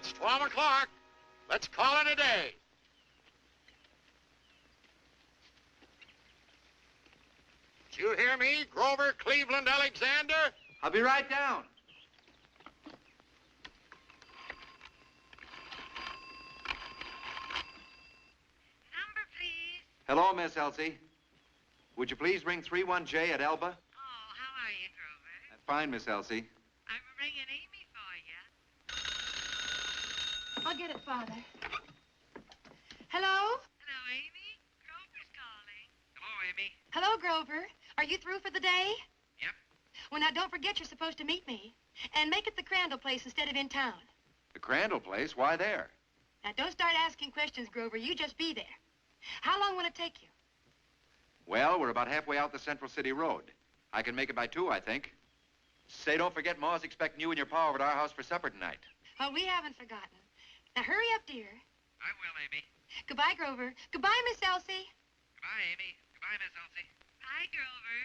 It's 12 o'clock. Let's call it a day. Did you hear me, Grover Cleveland Alexander? I'll be right down. Number, please. Hello, Miss Elsie. Would you please ring 31J at Elba? Oh, how are you, Grover? Fine, Miss Elsie. I'm ringing Amy for you. I'll get it, Father. Hello? Hello, Amy. Grover's calling. Hello, Amy. Hello, Grover. Are you through for the day? Yep. Well, now, don't forget you're supposed to meet me. And make it the Crandall place instead of in town. The Crandall place? Why there? Now, don't start asking questions, Grover. You just be there. How long will it take you? Well, we're about halfway out the Central City Road. I can make it by 2, I think. Say, don't forget, Ma's expecting you and your pa over at our house for supper tonight. Oh, we haven't forgotten. Now, hurry up, dear. I will, Amy. Goodbye, Grover. Goodbye, Miss Elsie. Goodbye, Amy. Goodbye, Miss Elsie. Bye, Grover.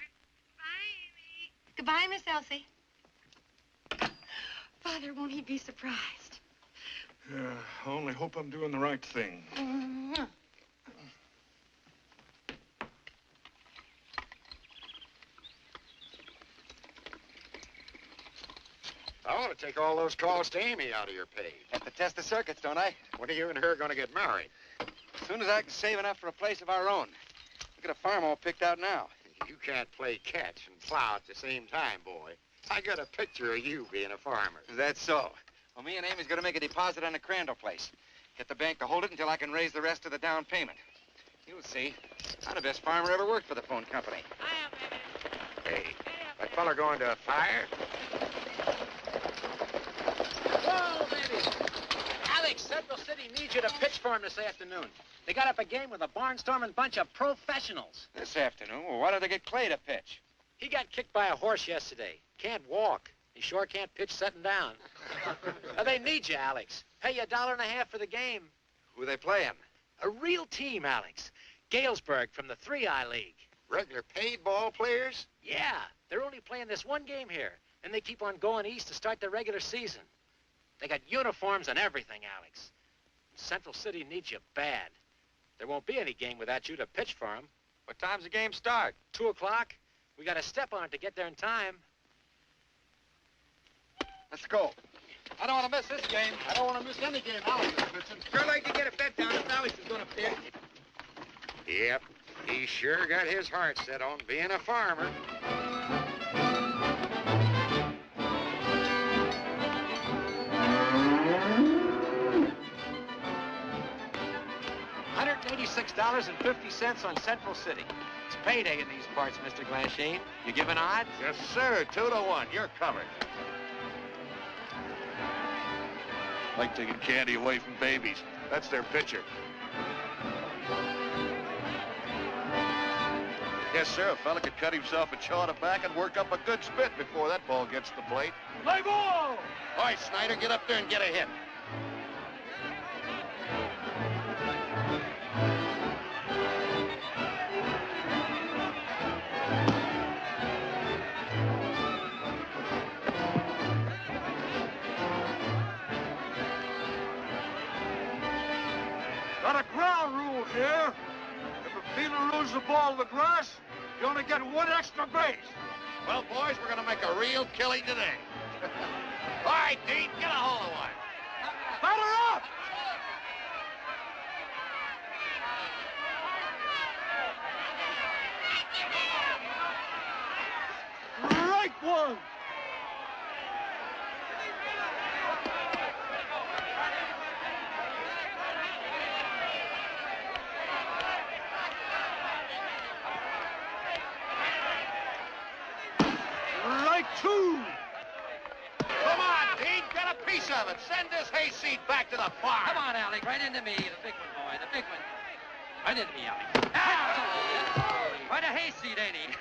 Bye, Amy. Goodbye, Miss Elsie. Father, won't he be surprised? Yeah, I only hope I'm doing the right thing. Mwah. I want to take all those calls to Amy out of your pay. Have to test the circuits, don't I? When are you and her going to get married? As soon as I can save enough for a place of our own. Look at a farm all picked out now. You can't play catch and plow at the same time, boy. I got a picture of you being a farmer. Is that so? Well, me and Amy's going to make a deposit on the Crandall place. Get the bank to hold it until I can raise the rest of the down payment. You'll see. I'm the best farmer ever worked for the phone company. Hey, that fella going to a fire? Whoa, baby! Alex, Central City needs you to pitch for him this afternoon. They got up a game with a barnstorming bunch of professionals. This afternoon? Well, why don't they get Clay to pitch? He got kicked by a horse yesterday. Can't walk. He sure can't pitch sitting down. Now, they need you, Alex. Pay you $1.50 for the game. Who they playing? A real team, Alex. Galesburg from the 3I League. Regular paid ball players? Yeah, they're only playing this one game here. And they keep on going east to start their regular season. They got uniforms and everything, Alex. Central City needs you bad. There won't be any game without you to pitch for them. What time's the game start? 2 o'clock. We got to step on it to get there in time. Let's go. I don't want to miss this game. I don't want to miss any game Alex is pitching. Sure like to get a bet down if Alex is going to pitch. Yep, he sure got his heart set on being a farmer. $186.50 on Central City. It's payday in these parts, Mr. Glashane. You give an odds? Yes, sir. 2-1. You're covered. Like taking candy away from babies. That's their pitcher. Yes, sir. A fella could cut himself a chaw to back and work up a good spit before that ball gets to the plate. Play ball! All right, Snyder, get up there and get a hit. Got a ground rule here. If a fielder loses the ball to the grass, you only get 1 extra base. Well, boys, we're going to make a real killing today. All right, Dean, get a hold of one. Batter up! Right one! Right two! Come on, Dean, get a piece of it. Send this hayseed back to the farm. Come on, Alec. Right into me. The big one, boy. The big one. Right into me, Alec. Ah! Quite a hayseed, ain't he?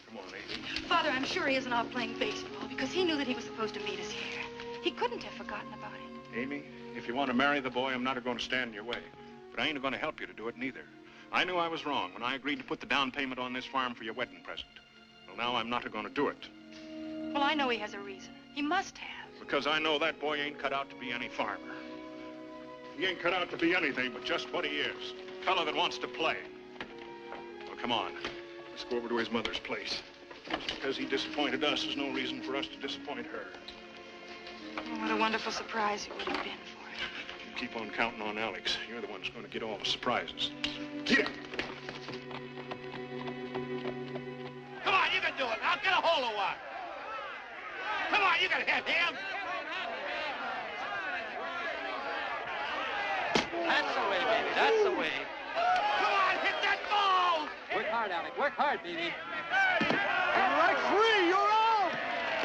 Come on, Amy. Father, I'm sure he isn't off playing baseball because he knew that he was supposed to meet us here. He couldn't have forgotten about it. Amy, if you want to marry the boy, I'm not going to stand in your way. But I ain't going to help you to do it neither. I knew I was wrong when I agreed to put the down payment on this farm for your wedding present. Well, now I'm not going to do it. Well, I know he has a reason. He must have. Because I know that boy ain't cut out to be any farmer. He ain't cut out to be anything but just what he is. A fellow that wants to play. Well, come on. Let's go over to his mother's place. Just because he disappointed us is no reason for us to disappoint her. Oh, what a wonderful surprise it would have been for him. You keep on counting on Alex. You're the one who's going to get all the surprises. Get it! Come on, you can do it. Now get a hold of one. Come on, you can hit him. That's the way, baby. That's the way. Come on, hit that ball. Work hard, Alec. Work hard, baby. Strike three, you're out!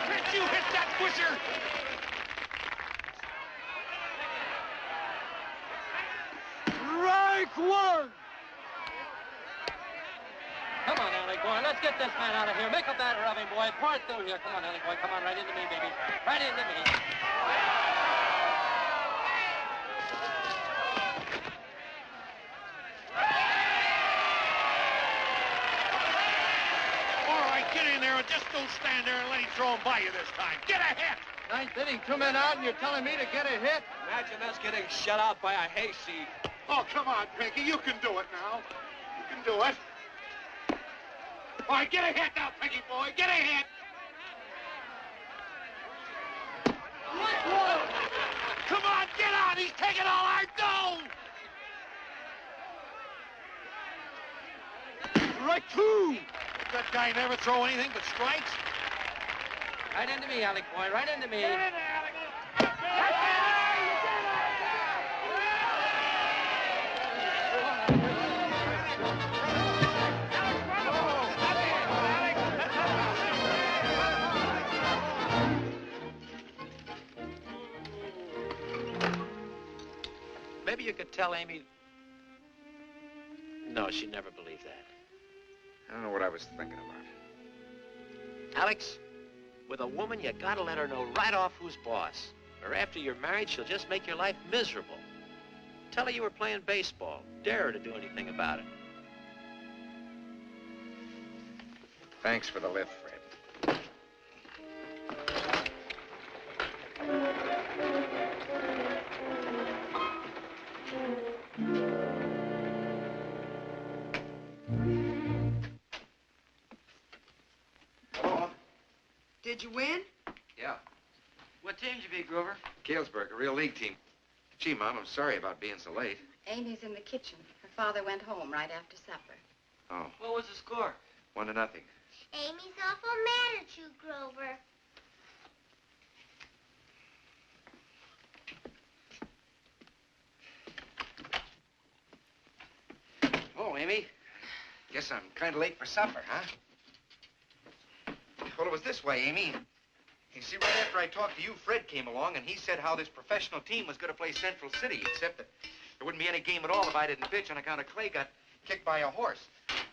Can't you hit that pusher? Strike one! Come on, Alec, boy. Let's get this man out of here. Make a batter of him, boy. Pour it through here. Come on, Alec, boy. Come on, right into me, baby. Right into me. All right, get in there and just don't stand there and let him throw him by you this time. Get a hit. Ninth inning, 2 men out, and you're telling me to get a hit? Imagine us getting shut out by a hayseed. Oh, come on, Pinky. You can do it now. You can do it. All right, get a hit now, Pinky boy. Get a hit. Come on, get out. He's taking all our dough. Strike two! That guy never throw anything but strikes. Right into me, Alec, boy. Right into me. Maybe you could tell Amy... No, she'd never believe that. I don't know what I was thinking about. Alex, with a woman, you gotta let her know right off who's boss. Or after you're married, she'll just make your life miserable. Tell her you were playing baseball. Dare her to do anything about it. Thanks for the lift, Fred. Hello? Did you win? Yeah. What team did you beat, Grover? Galesburg, a real league team. Gee, Mom, I'm sorry about being so late. Amy's in the kitchen. Her father went home right after supper. Oh, What was the score? 1-0. Amy's awful mad at you, Grover. Oh, Amy. Guess I'm kind of late for supper, huh? Well, it was this way, Amy. You see, right after I talked to you, Fred came along, and he said how this professional team was going to play Central City, except that there wouldn't be any game at all if I didn't pitch on account of Clay got kicked by a horse.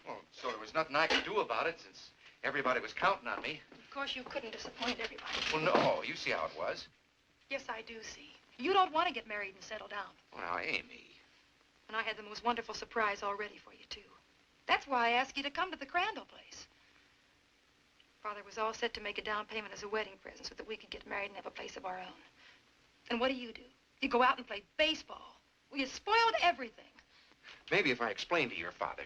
Well, so there was nothing I could do about it since everybody was counting on me. Of course, you couldn't disappoint everybody. Well, no, you see how it was. Yes, I do see. You don't want to get married and settle down. Well, now, Amy. And I had the most wonderful surprise all ready for you, too. That's why I asked you to come to the Crandall place. Father was all set to make a down payment as a wedding present so that we could get married and have a place of our own. And what do? You go out and play baseball. Well, you spoiled everything. Maybe if I explained to your father.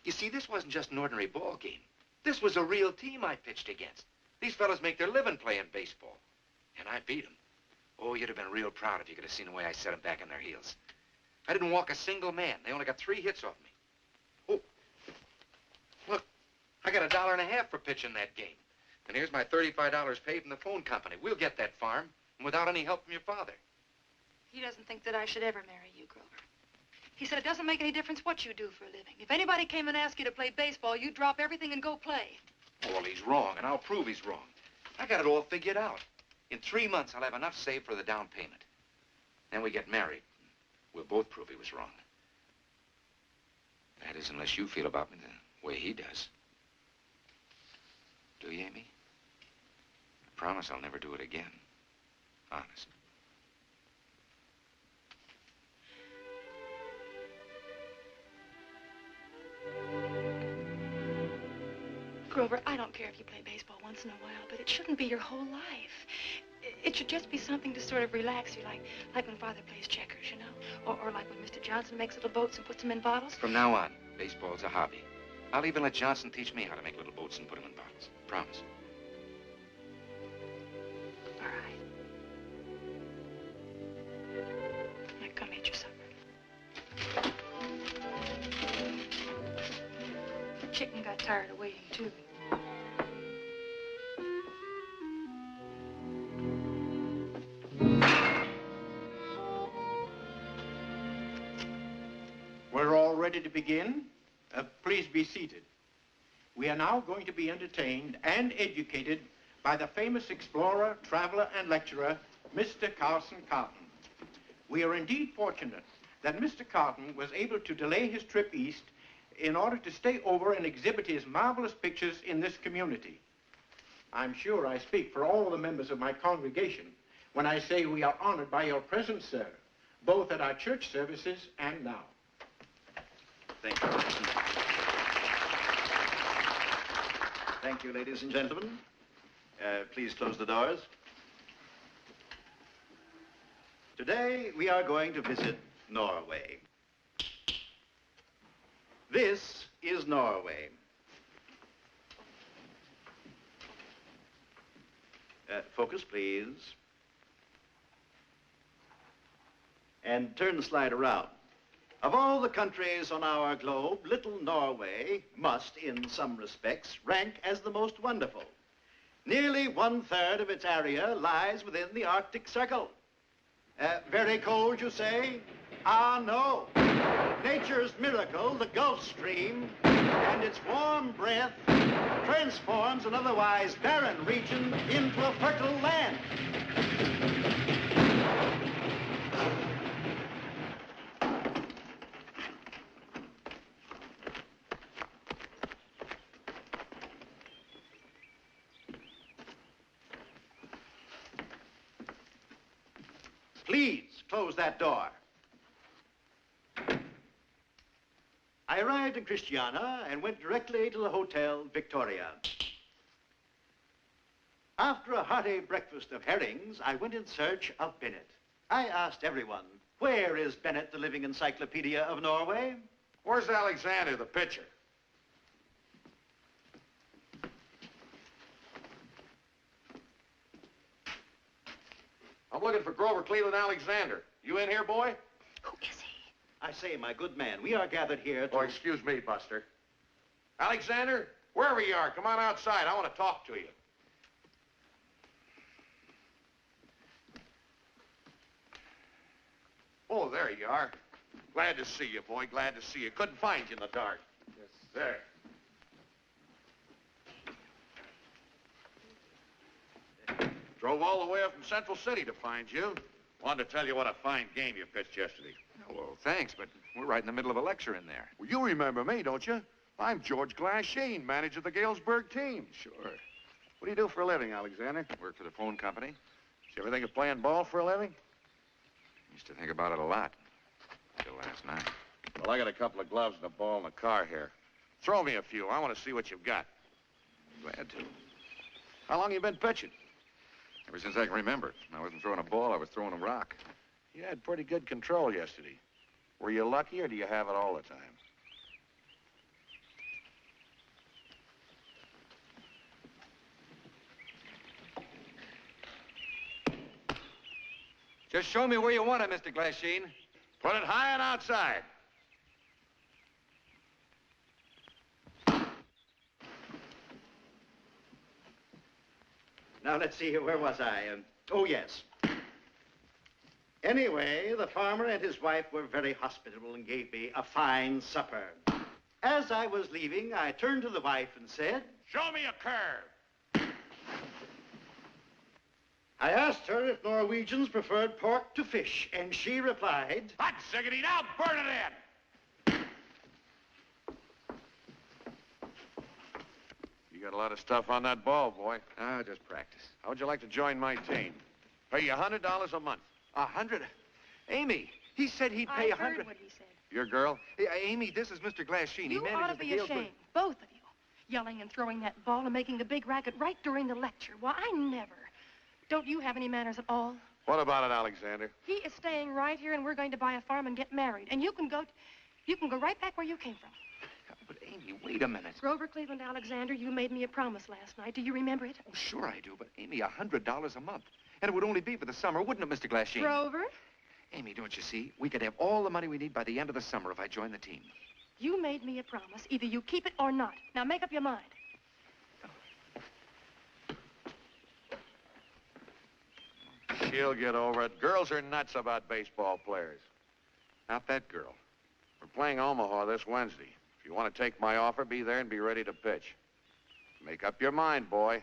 You see, this wasn't just an ordinary ball game. This was a real team I pitched against. These fellas make their living playing baseball. And I beat them. Oh, you'd have been real proud if you could have seen the way I set them back on their heels. I didn't walk a single man. They only got 3 hits off me. Oh, look, I got $1.50 for pitching that game. And here's my $35 paid from the phone company. We'll get that farm, and without any help from your father. He doesn't think that I should ever marry you, Grover. He said it doesn't make any difference what you do for a living. If anybody came and asked you to play baseball, you'd drop everything and go play. Oh, well, he's wrong, and I'll prove he's wrong. I got it all figured out. In 3 months, I'll have enough saved for the down payment. Then we get married. We'll both prove he was wrong. That is, unless you feel about me the way he does. Do you, Amy? I promise I'll never do it again. Honest. Grover, I don't care if you play baseball once in a while, but it shouldn't be your whole life. It should just be something to sort of relax you, like when Father plays checkers, you know? Or like when Mr. Johnson makes little boats and puts them in bottles. From now on, baseball's a hobby. I'll even let Johnson teach me how to make little boats and put them in bottles. Promise. All right. Now, come eat your supper. The chicken got tired of waiting, too. We're all ready to begin. Please be seated. We are now going to be entertained and educated by the famous explorer, traveler, and lecturer, Mr. Carson Carton. We are indeed fortunate that Mr. Carton was able to delay his trip east in order to stay over and exhibit his marvelous pictures in this community. I'm sure I speak for all the members of my congregation when I say we are honored by your presence, sir, both at our church services and now. Thank you. Thank you, ladies and gentlemen. Please close the doors. Today, we are going to visit Norway. This is Norway. Focus, please. And turn the slide around. Of all the countries on our globe, little Norway must, in some respects, rank as the most wonderful. Nearly 1/3 of its area lies within the Arctic Circle. Very cold, you say? Ah, no. Nature's miracle, the Gulf Stream, and its warm breath transforms an otherwise barren region into a fertile land. Please close that door. I arrived in Christiana and went directly to the Hotel Victoria. After a hearty breakfast of herrings, I went in search of Bennett. I asked everyone, where is Bennett, the living encyclopedia of Norway? Where's Alexander, the pitcher? I'm looking for Grover Cleveland Alexander. You in here, boy? Who is he? I say, my good man, we are gathered here to... Oh, excuse me, Buster. Alexander, wherever you are, come on outside. I want to talk to you. Oh, there you are. Glad to see you, boy. Glad to see you. Couldn't find you in the dark. Yes. There. Drove all the way up from Central City to find you. Wanted to tell you what a fine game you pitched yesterday. Oh, well, thanks, but we're right in the middle of a lecture in there. Well, you remember me, don't you? I'm George Glasheen, manager of the Galesburg team. Sure. What do you do for a living, Alexander? Work for the phone company. You ever think of playing ball for a living? Used to think about it a lot. Till last night. Well, I got a couple of gloves and a ball in the car here. Throw me a few. I want to see what you've got. Glad to. How long you been pitching? Ever since I can remember. I wasn't throwing a ball, I was throwing a rock. You had pretty good control yesterday. Were you lucky, or do you have it all the time? Just show me where you want it, Mr. Glasheen. Put it high and outside. Now, let's see here. Where was I? Oh, yes. Anyway, the farmer and his wife were very hospitable and gave me a fine supper. As I was leaving, I turned to the wife and said, Show me a curve. I asked her if Norwegians preferred pork to fish, and she replied, Hot siggity, now burn it in. You got a lot of stuff on that ball, boy. Ah, just practice. How would you like to join my team? Pay you $100 a month. 100? Amy, he said he'd pay I 100. heard what he said. Your girl? Hey, Amy, this is Mr. Glasheen. You he ought to manages the be Galesburg. ashamed, both of you. Yelling and throwing that ball and making a big racket right during the lecture. Why, I never. Don't you have any manners at all? What about it, Alexander? He is staying right here, and we're going to buy a farm and get married. And you can go right back where you came from. But, Amy, wait a minute. Grover Cleveland Alexander, you made me a promise last night. Do you remember it? Oh, sure I do, but, Amy, $100 a month. And it would only be for the summer, wouldn't it, Mr. Glasheen? Grover? Amy, don't you see? We could have all the money we need by the end of the summer if I join the team. You made me a promise. Either you keep it or not. Now, make up your mind. She'll get over it. Girls are nuts about baseball players. Not that girl. We're playing Omaha this Wednesday. If you want to take my offer, be there and be ready to pitch. Make up your mind, boy.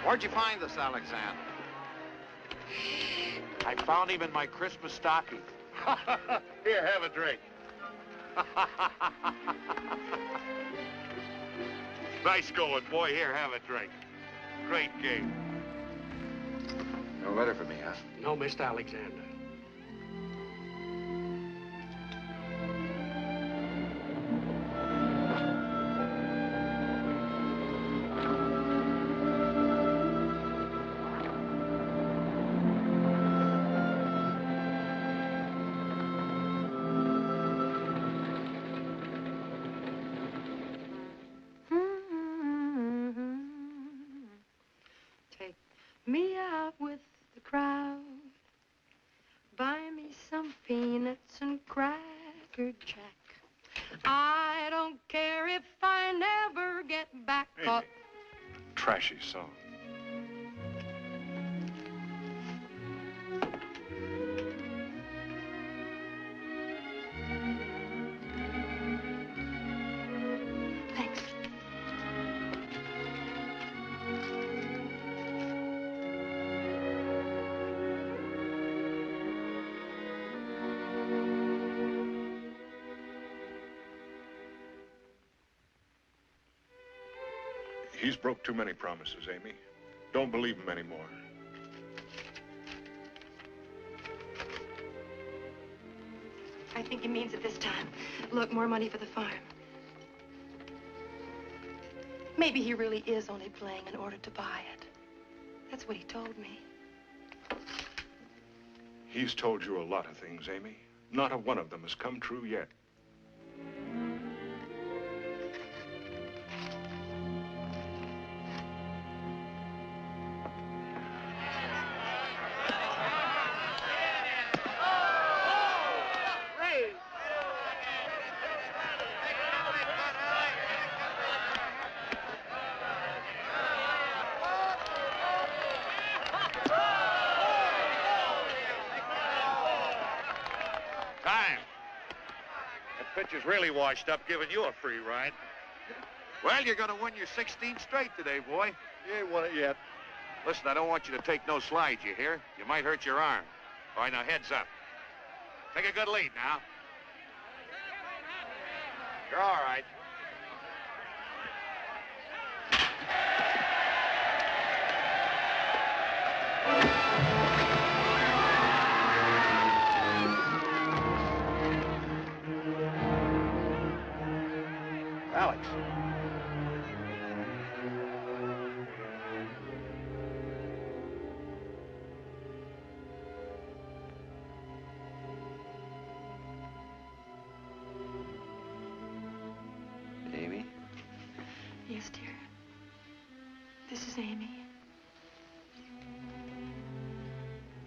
Where'd you find this, Alexander? I found him in my Christmas stocking. Here, have a drink. Nice going, boy. Here, have a drink. Great game. No letter for me, huh? No, Mr. Alexander. Me out with the crowd. Buy me some peanuts and Cracker Jack. I don't care if I never get back. Amy, trashy song. Thanks. He's broke too many promises, Amy. Don't believe him anymore. I think he means it this time. Look, more money for the farm. Maybe he really is only playing in order to buy it. That's what he told me. He's told you a lot of things, Amy. Not a one of them has come true yet. Time. That pitcher's really washed up, giving you a free ride. Well, you're going to win your 16th straight today, boy. You ain't won it yet. Listen, I don't want you to take no slides, you hear? You might hurt your arm. All right, now heads up. Take a good lead now. You're all right. Alex. Amy? Yes, dear. This is Amy.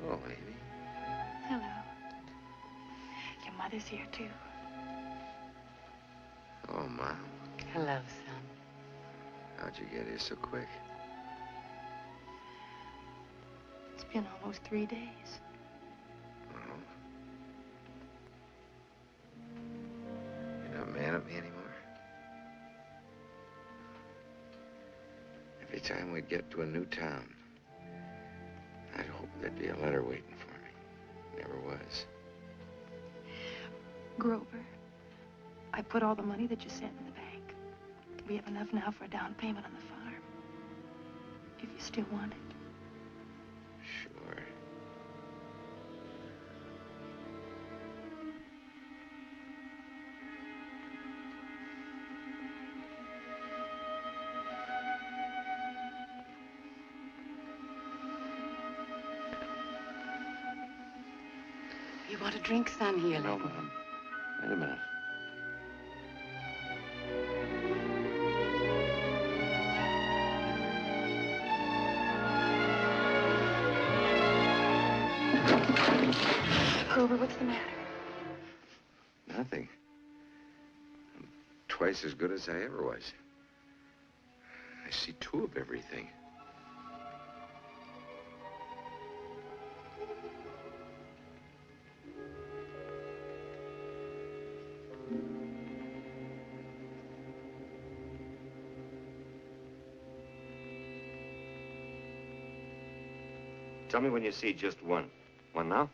Oh, Amy. Hello. Your mother's here, too. Oh, Mom. Hello, son. How'd you get here so quick? It's been almost 3 days. Oh. You're not mad at me anymore? Every time we'd get to a new town, I'd hope there'd be a letter waiting for me. Never was. Grover, I put all the money that you sent in the bank. We have enough now for a down payment on the farm. If you still want it. Sure. You want a drink, son? Here, No, Mom. Wait a minute. Grover, what's the matter? Nothing. I'm twice as good as I ever was. I see two of everything. Tell me when you see just one. One now?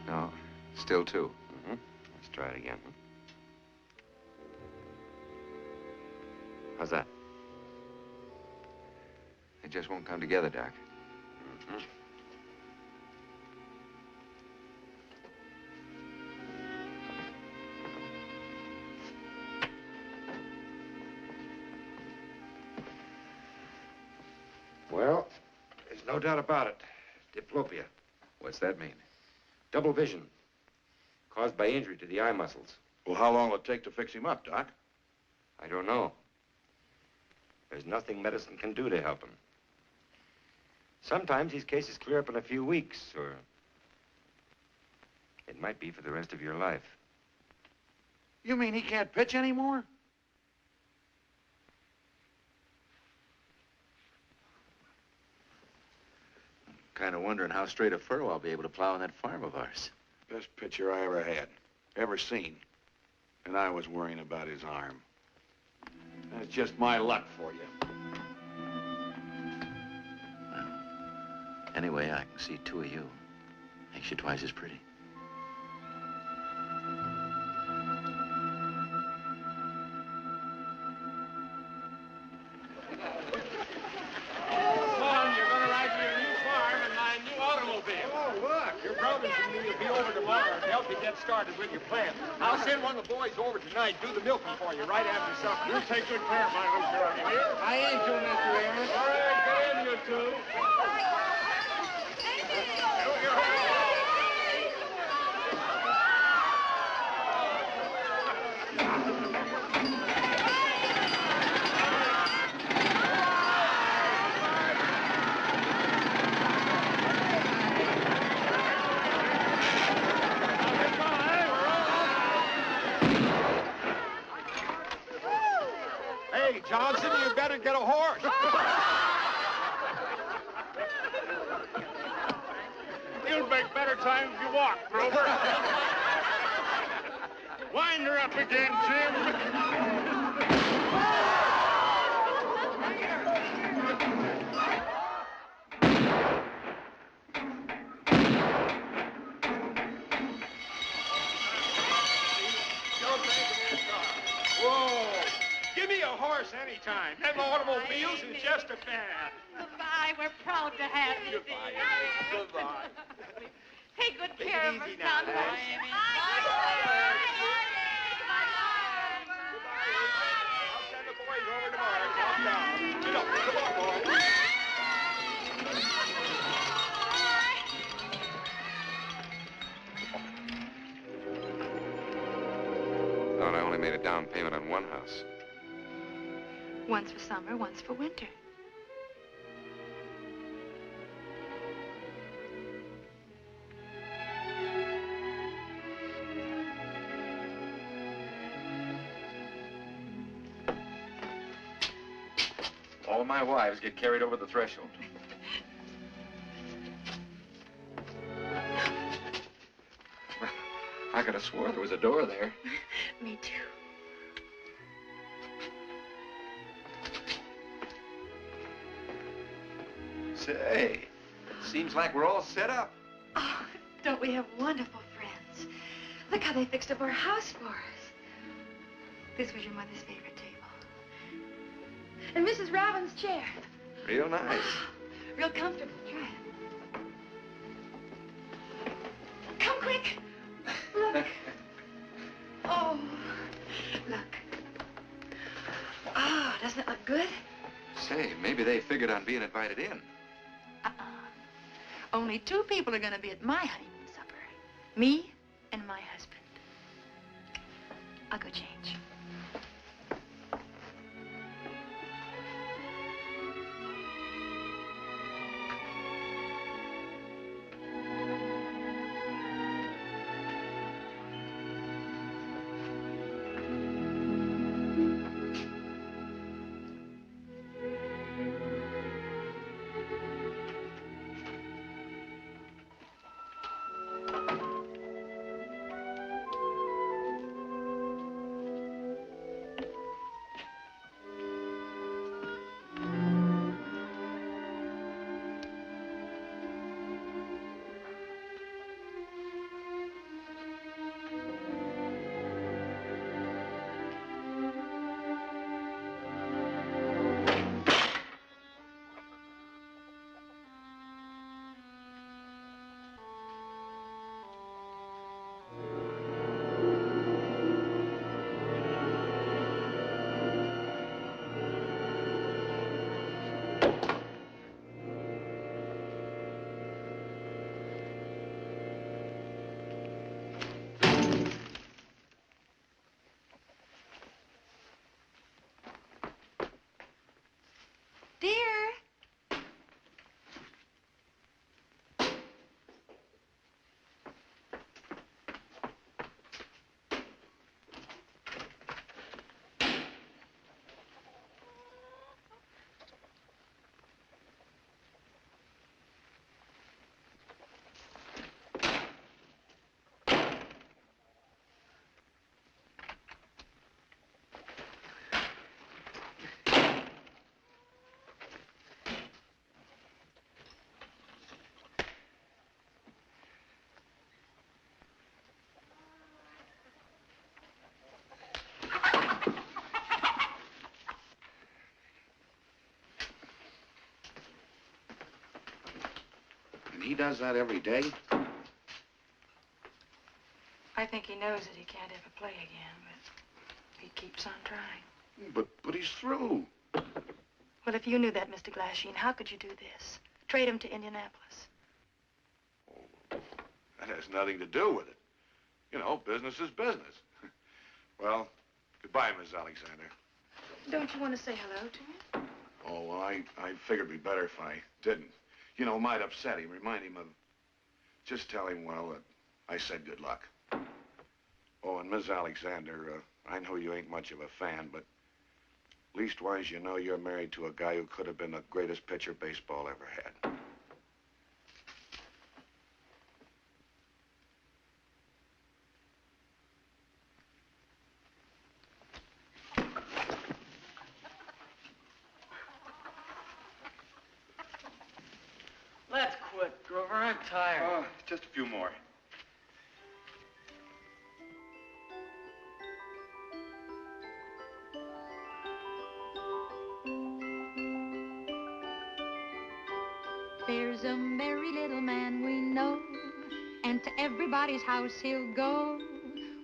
No, still two. Mm-hmm. Let's try it again. How's that? They just won't come together, Doc. Mm-hmm. Well, there's no doubt about it. Diplopia. What's that mean? Double vision. Caused by injury to the eye muscles. Well, how long will it take to fix him up, Doc? I don't know. There's nothing medicine can do to help him. Sometimes these cases clear up in a few weeks, or it might be for the rest of your life. You mean he can't pitch anymore? Kind of wondering how straight a furrow I'll be able to plow on that farm of ours. Best pitcher I ever had, ever seen. And I was worrying about his arm. That's just my luck for you. Well, anyway, I can see two of you. Makes you twice as pretty. Your brothers and me will be over tomorrow to help you get started with your plant. I'll send one of the boys over tonight, do the milking for you right after supper. You take good care of my little girl, you hear? I ain't doing that, Mr. Aaron. All right, get in, you two. Hey, Johnson, you better get a horse. You'll make better time if you walk, Grover. Wind her up again, Jim. Whoa! Give me a horse anytime. Them automobiles is just a fad. Goodbye. We're proud to have you. Goodbye. Goodbye. Take good care of us easy now. now, Bye. I'll send the boys over tomorrow to calm down. Get up. Come on, boys. Thought I only made a down payment on one house. One's for summer, one's for winter. All my wives get carried over the threshold. I could have swore there was a door there. Me too. Say, seems like we're all set up. Oh, don't we have wonderful friends? Look how they fixed up our house for us. This was your mother's favorite table. And Mrs. Robbins' chair. Real nice. Real comfortable. Try it. Come quick. Look. Oh, look. Oh, doesn't it look good? Say, maybe they figured on being invited in. Only 2 people are going to be at my honeymoon supper. Me and my husband. I'll go change. Dear. He does that every day? I think he knows that he can't ever play again, but he keeps on trying. But he's through. Well, if you knew that, Mr. Glasheen, how could you do this? Trade him to Indianapolis. Oh, that has nothing to do with it. You know, business is business. Well, goodbye, Miss Alexander. Don't you want to say hello to him? Oh, well, I figured it'd be better if I didn't. You know, it might upset him. Remind him of... Just tell him, well, that I said good luck. Oh, and Miss Alexander, I know you ain't much of a fan, but leastwise you know you're married to a guy who could have been the greatest pitcher baseball ever had. Let's quit, Grover. I'm tired. Oh, just a few more. There's a merry little man we know, and to everybody's house he'll go.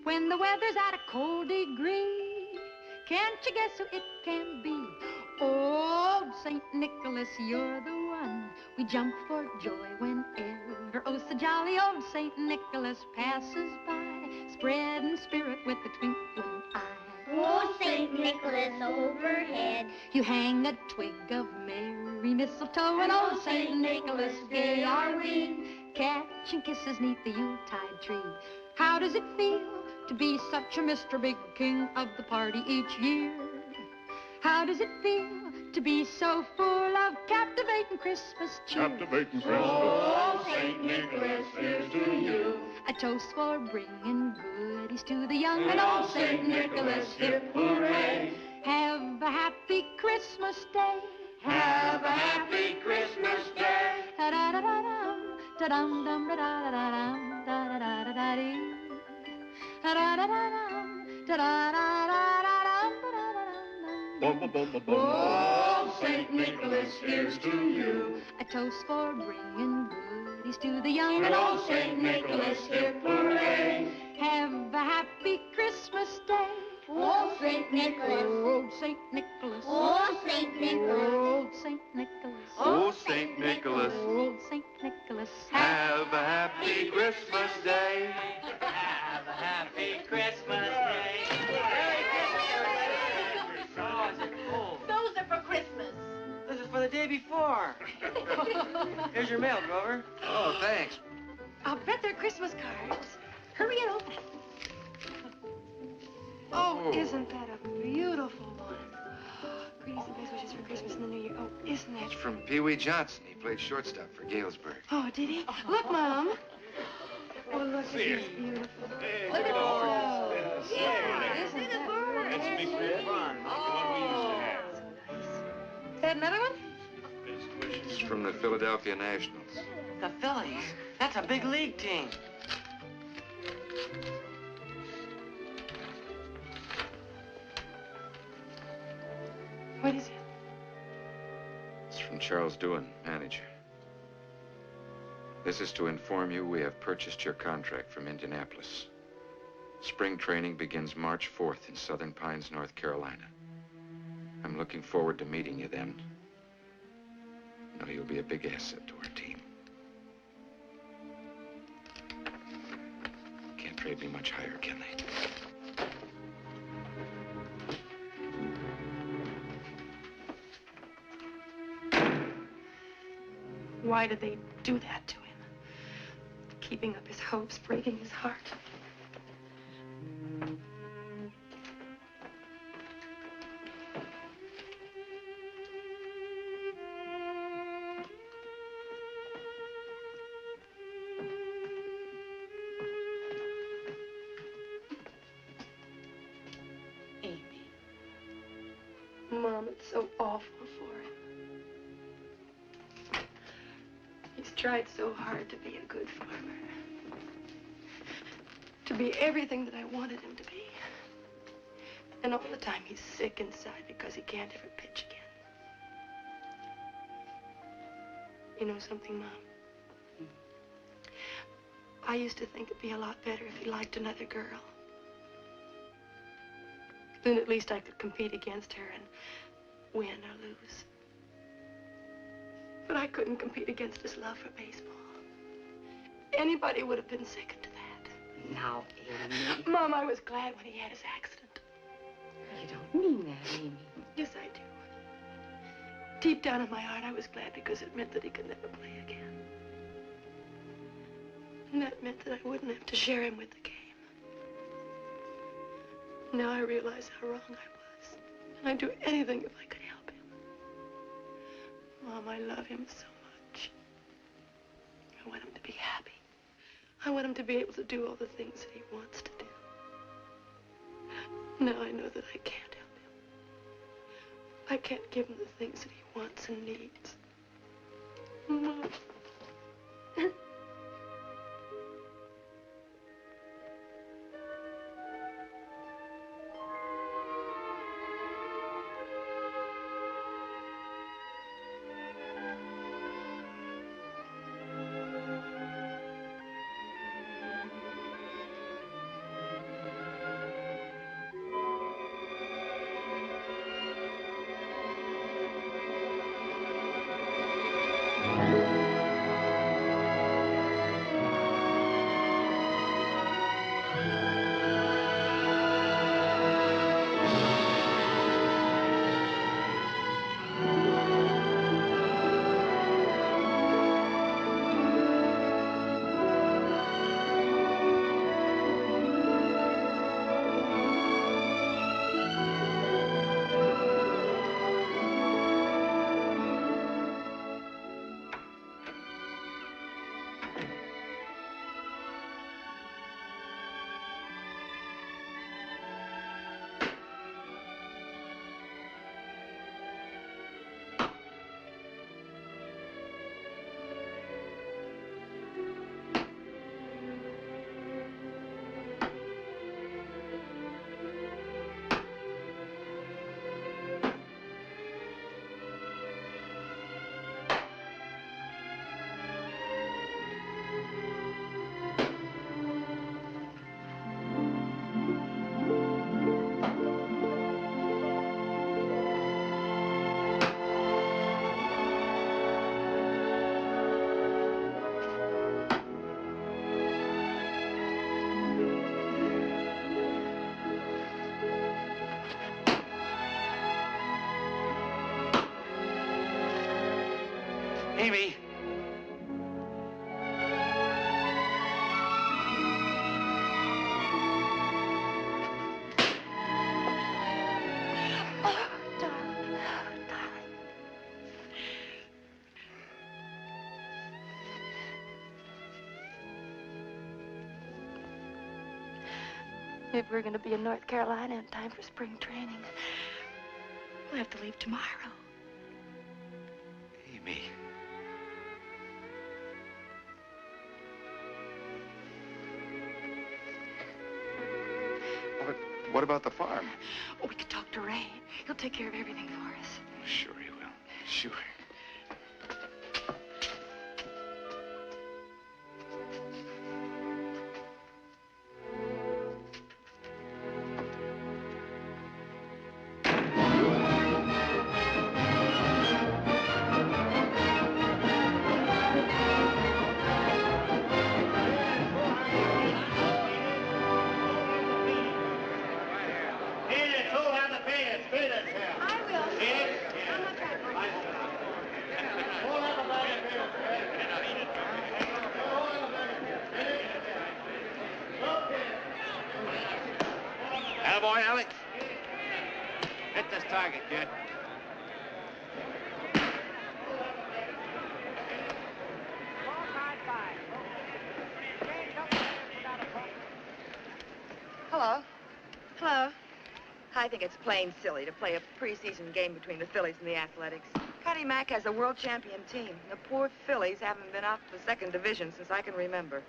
When the weather's at a cold degree, can't you guess who it can be? Oh, St. Nicholas, you're the one. We jump for joy whenever, oh, so jolly old St. Nicholas passes by, spreading spirit with a twinkling eye. Oh, St. Nicholas overhead. You hang a twig of merry mistletoe, and oh, St. Nicholas, gay are we, catching kisses 'neath the Yuletide tree. How does it feel to be such a Mr. Big King of the party each year? How does it feel to be so full of captivating Christmas cheer? Captivating Christmas. Oh, St. Nicholas, here's to you. A toast for bringing goodies to the young, and oh, St. Nicholas, hip hooray. Have a happy Christmas day. Have a happy Christmas Day. Da-da-da-da-dum, da-dum-dum, da-da-da-da-dum, da-da-da-da-da-dee. Da-da-da-da-dum, da-da-da-da-da-dum, da-da-da-dum-dum. Oh, St. Nicholas, here's to you. A toast for bringing goodies to the young. And oh, St. Nicholas, hip hooray. Have a happy Christmas Day. Oh, St. Nicholas. Oh, St. Nicholas. Oh, St. Nicholas. Oh, St. Nicholas. Oh, St. Nicholas. Oh, St. Nicholas. Have a happy Christmas Day. Have a happy Christmas Day. Oh, is it cold? Those are for Christmas. This is for the day before. Here's your mail, Grover. Oh, thanks. I'll bet they're Christmas cards. Hurry and open it. Oh, isn't that a beautiful one? Greetings and best wishes for Christmas and the New Year. Oh, isn't that... It's from Pee Wee Johnson. He played shortstop for Galesburg. Oh, did he? Look, Mom. Oh, look, it's beautiful. Look at all. Yeah, isn't that bird? That's Big Red Barn. The one we used to have. Is that another one? It's from the Philadelphia Nationals. The Phillies. That's a big league team. What is it? It's from Charles Doohan, manager. This is to inform you we have purchased your contract from Indianapolis. Spring training begins March 4th in Southern Pines, North Carolina. I'm looking forward to meeting you then. I know you'll be a big asset to our team. Can't trade me much higher, can they? Why did they do that to him? Keeping up his hopes, breaking his heart. Amy. Mom, it's so awful for him. He's tried so hard to be a good farmer. To be everything that I wanted him to be. And all the time he's sick inside because he can't ever pitch again. You know something, Mom? I used to think it'd be a lot better if he liked another girl. Then at least I could compete against her and win or lose. But I couldn't compete against his love for baseball. Anybody would have been second to that. Now, Amy. Mom, I was glad when he had his accident. You don't mean that, Amy. Yes, I do. Deep down in my heart, I was glad because it meant that he could never play again. And that meant that I wouldn't have to share him with the game. Now I realize how wrong I was. And I'd do anything if I could help him. Mom, I love him so much. I want him to be happy. I want him to be able to do all the things that he wants to do. Now I know that I can't help him. I can't give him the things that he wants and needs. Mom. Amy. If we're going to be in North Carolina in time for spring training, we'll have to leave tomorrow. Amy. What about the farm? Oh, we could talk to Ray. He'll take care of everything for us. Sure he will. Sure. Attaboy, Alex. Hit this target, kid. Hello. Hello. I think it's plain silly to play a preseason game between the Phillies and the Athletics. Connie Mack has a world champion team. The poor Phillies haven't been out to the second division since I can remember.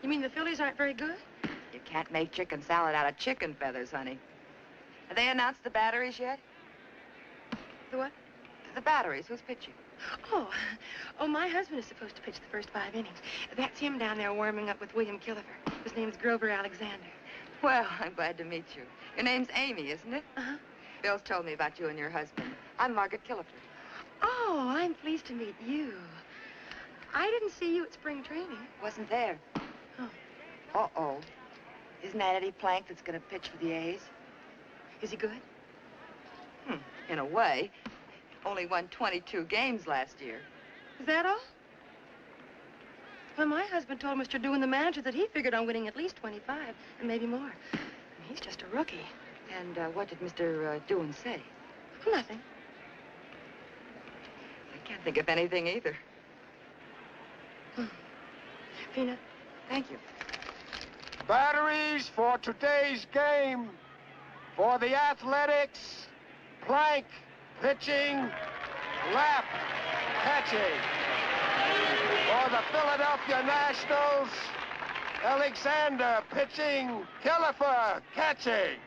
You mean the Phillies aren't very good? You can't make chicken salad out of chicken feathers, honey. Have they announced the batteries yet? The what? The batteries. Who's pitching? Oh, my husband is supposed to pitch the first 5 innings. That's him down there warming up with William Killefer. His name's Grover Alexander. Well, I'm glad to meet you. Your name's Amy, isn't it? Uh-huh. Bill's told me about you and your husband. I'm Margaret Killefer. Oh, I'm pleased to meet you. I didn't see you at spring training. Wasn't there. Oh. Uh-oh. Isn't that Eddie Plank that's going to pitch for the A's? Is he good? In a way. Only won 22 games last year. Is that all? Well, my husband told Mr. Dewan, the manager, that he figured on winning at least 25, and maybe more. And he's just a rookie. And what did Mr. Dewan say? Nothing. I can't think of anything either. Peanut. Thank you. Batteries for today's game. For the Athletics, Plank pitching, Lapp catching. For the Philadelphia Nationals, Alexander pitching, Killefer catching.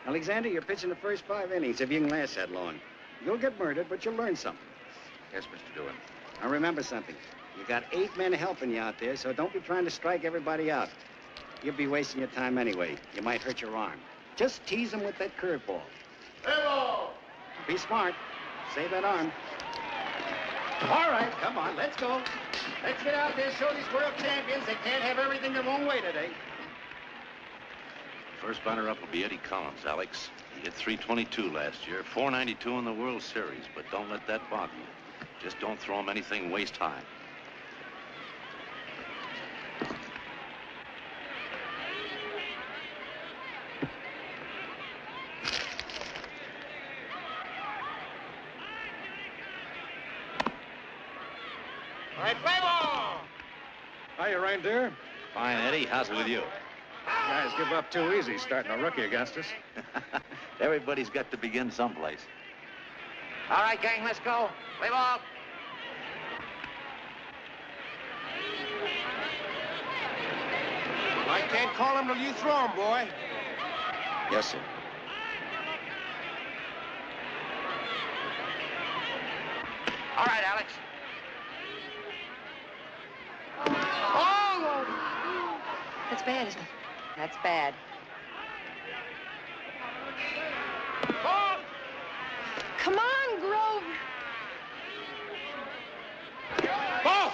Alexander, you're pitching the first 5 innings if you can last that long. You'll get murdered, but you'll learn something. Yes, Mr. Dewan. Now remember something. You got 8 men helping you out there, so don't be trying to strike everybody out. You'll be wasting your time anyway. You might hurt your arm. Just tease them with that curveball. Hello. Be smart. Save that arm. All right, come on, let's go. Let's get out there, show these world champions they can't have everything their own way today. First batter up will be Eddie Collins, Alex. He hit .322 last year, .492 in the World Series, but don't let that bother you. Just don't throw him anything waist high. All right, play ball. Hiya, Reindeer. Fine, Eddie. How's it with you? Guys give up too easy starting a rookie against us. Everybody's got to begin someplace. All right, gang, let's go. Play ball. I can't call him till you throw him, boy. Yes, sir. All right, Alex. Oh! That's bad, isn't it? That's bad. Ball. Come on, Grover. Ball.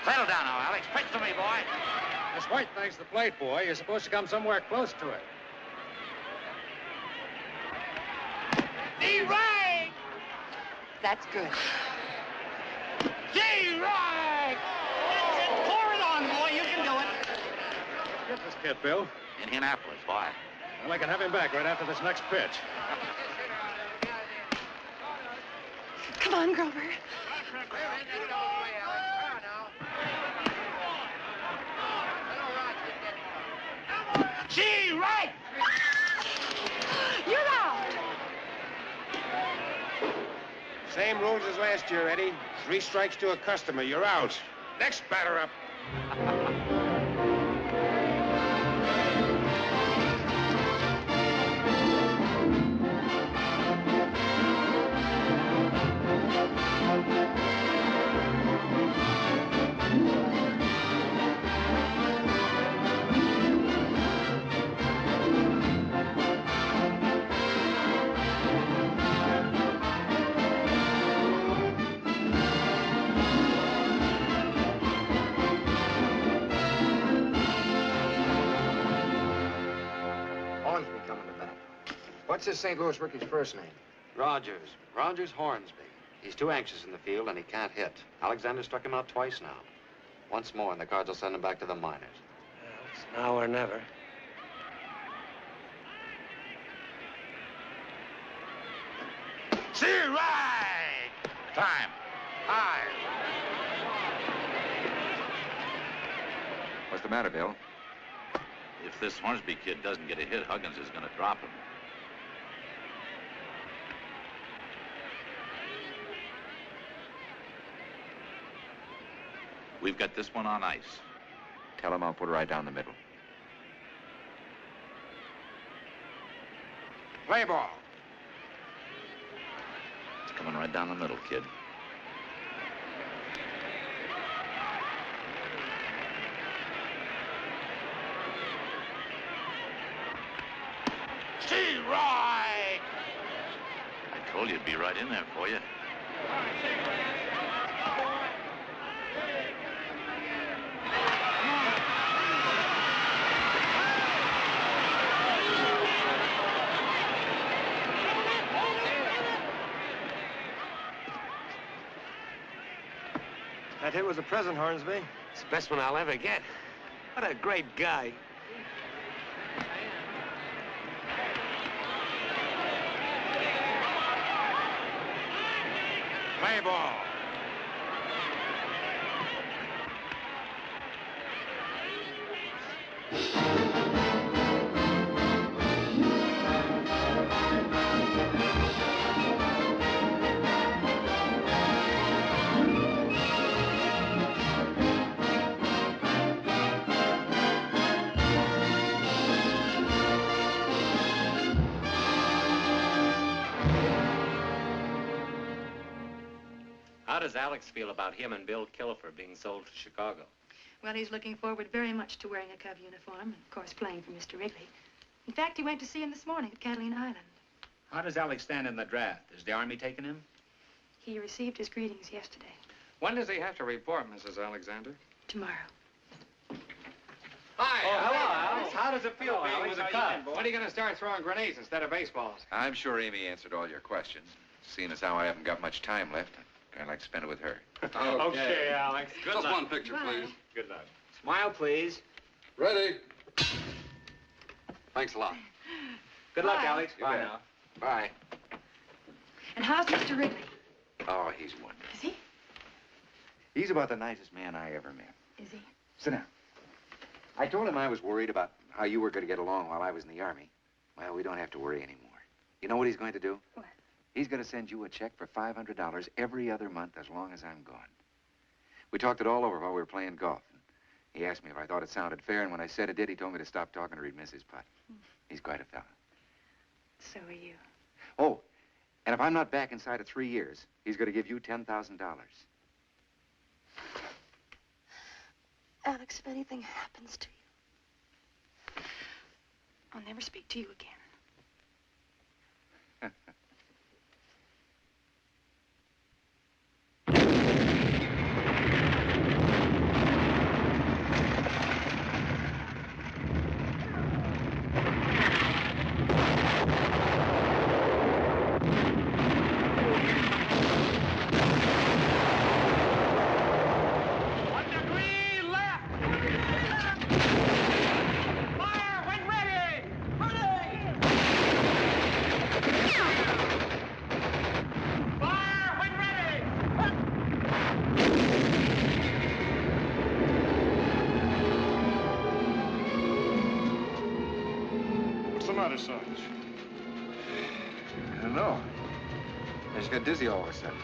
Settle down now, Alex. Pitch to me, boy. This white thing's the plate, boy. You're supposed to come somewhere close to it. D. Right. That's good. Gee, right! That's it. Pour it on, boy. You can do it. Get this kid, Bill. Indianapolis, why? Well, I can have him back right after this next pitch. Come on, Grover. Gee, right! You're out. Same rules as last year, Eddie. 3 strikes to a customer. You're out. Next batter up. Hornsby coming to bat. What's this St. Louis rookie's first name? Rogers. Rogers Hornsby. He's too anxious in the field, and he can't hit. Alexander struck him out twice now. Once more, and the Cards will send him back to the minors. It's now or never. See right! Time. High. What's the matter, Bill? If this Hornsby kid doesn't get a hit, Huggins is going to drop him. We've got this one on ice. Tell him I'll put it right down the middle. Play ball. It's coming right down the middle, kid. See right! I told you it'd be right in there for you. That hit was a present, Hornsby. It's the best one I'll ever get. What a great guy. Play ball. How does Alex feel about him and Bill Killifer being sold to Chicago? Well, he's looking forward very much to wearing a Cub uniform and, of course, playing for Mr. Wrigley. In fact, he went to see him this morning at Catalina Island. How does Alex stand in the draft? Is the Army taking him? He received his greetings yesterday. When does he have to report, Mrs. Alexander? Tomorrow. Hi. hello, Alex. How does it feel being with the Cubs? When are you going to start throwing grenades instead of baseballs? I'm sure Amy answered all your questions. Seeing as how I haven't got much time left, I'd like to spend it with her. Okay, Alex. Good Just luck. one picture, please. Good luck. Smile, please. Ready? Thanks a lot. Good luck, Bye. Alex. You Bye bet. now. Bye. And how's Mr. Wrigley? Oh, he's wonderful. Is he? He's about the nicest man I ever met. Is he? Sit down. I told him I was worried about how you were going to get along while I was in the Army. Well, we don't have to worry anymore. You know what he's going to do? What? He's going to send you a check for $500 every other month as long as I'm gone. We talked it all over while we were playing golf. He asked me if I thought it sounded fair, and when I said it did, he told me to stop talking or he'd miss his putt. He's quite a fella. So are you. Oh, and if I'm not back inside of 3 years, he's going to give you $10,000. Alex, if anything happens to you, I'll never speak to you again. Renaissance? I don't know. I just got dizzy all of a sudden.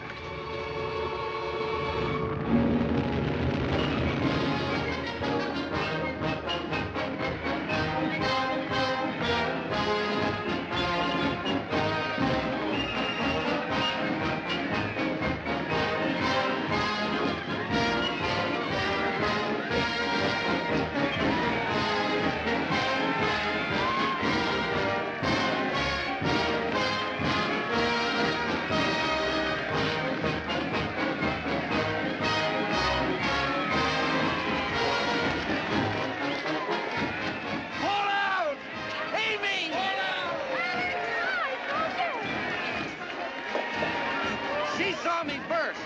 She saw me first.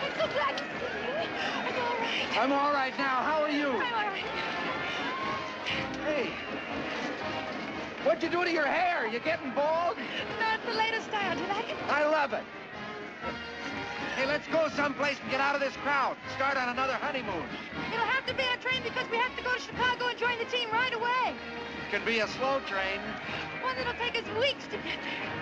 I'm so glad to see you. I'm all right. I'm all right now. How are you? I'm all right. Hey, what'd you do to your hair? You getting bald? No, it's the latest style. Do you like it? I love it. Hey, let's go someplace and get out of this crowd. Start on another honeymoon. It'll have to be on a train because we have to go to Chicago and join the team right away. It can be a slow train. One that'll take us weeks to get there.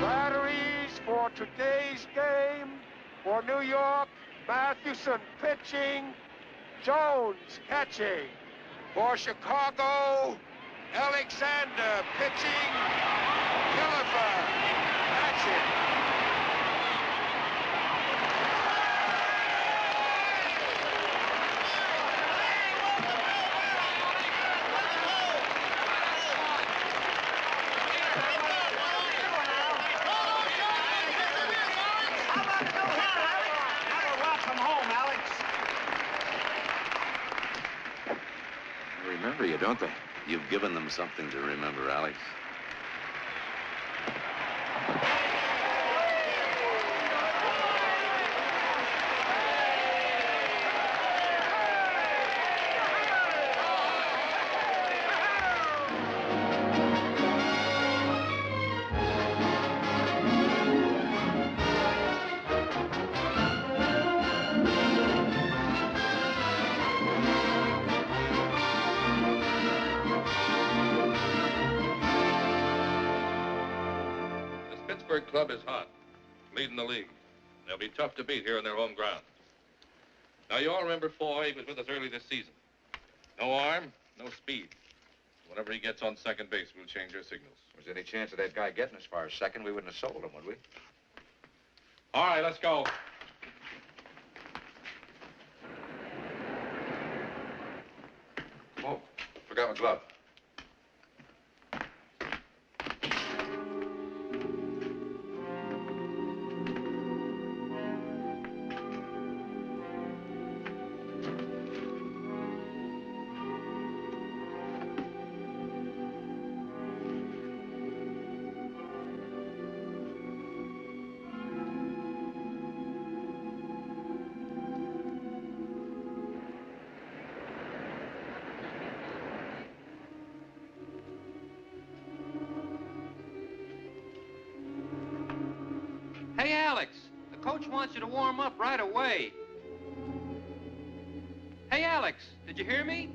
Batteries for today's game. For New York, Mathewson pitching, Jones catching. For Chicago, Alexander pitching, Gillibrand catching. Remember you, don't they? You've given them something to remember, Alex. Pittsburgh club is hot, leading the league. They'll be tough to beat here on their home ground. Now, you all remember Foy. He was with us early this season. No arm, no speed. Whenever he gets on second base, we'll change our signals. Was there any chance of that guy getting as far as second? We wouldn't have sold him, would we? All right, let's go. Oh, forgot my glove. Hey, Alex, the coach wants you to warm up right away. Hey, Alex, did you hear me?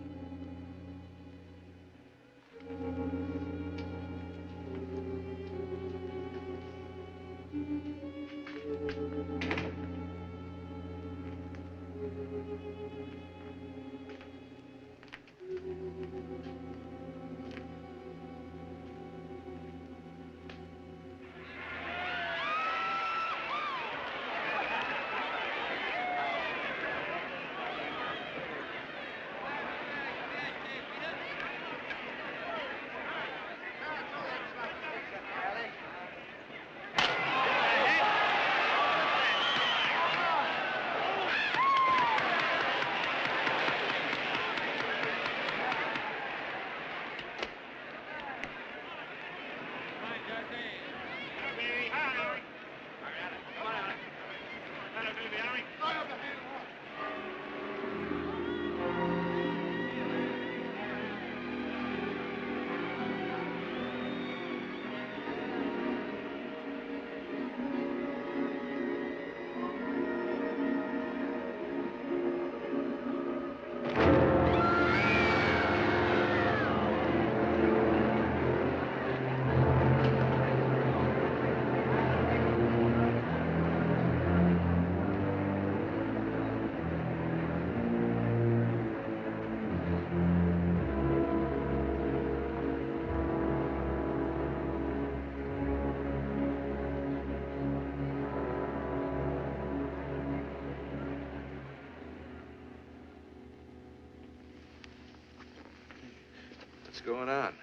What's going on?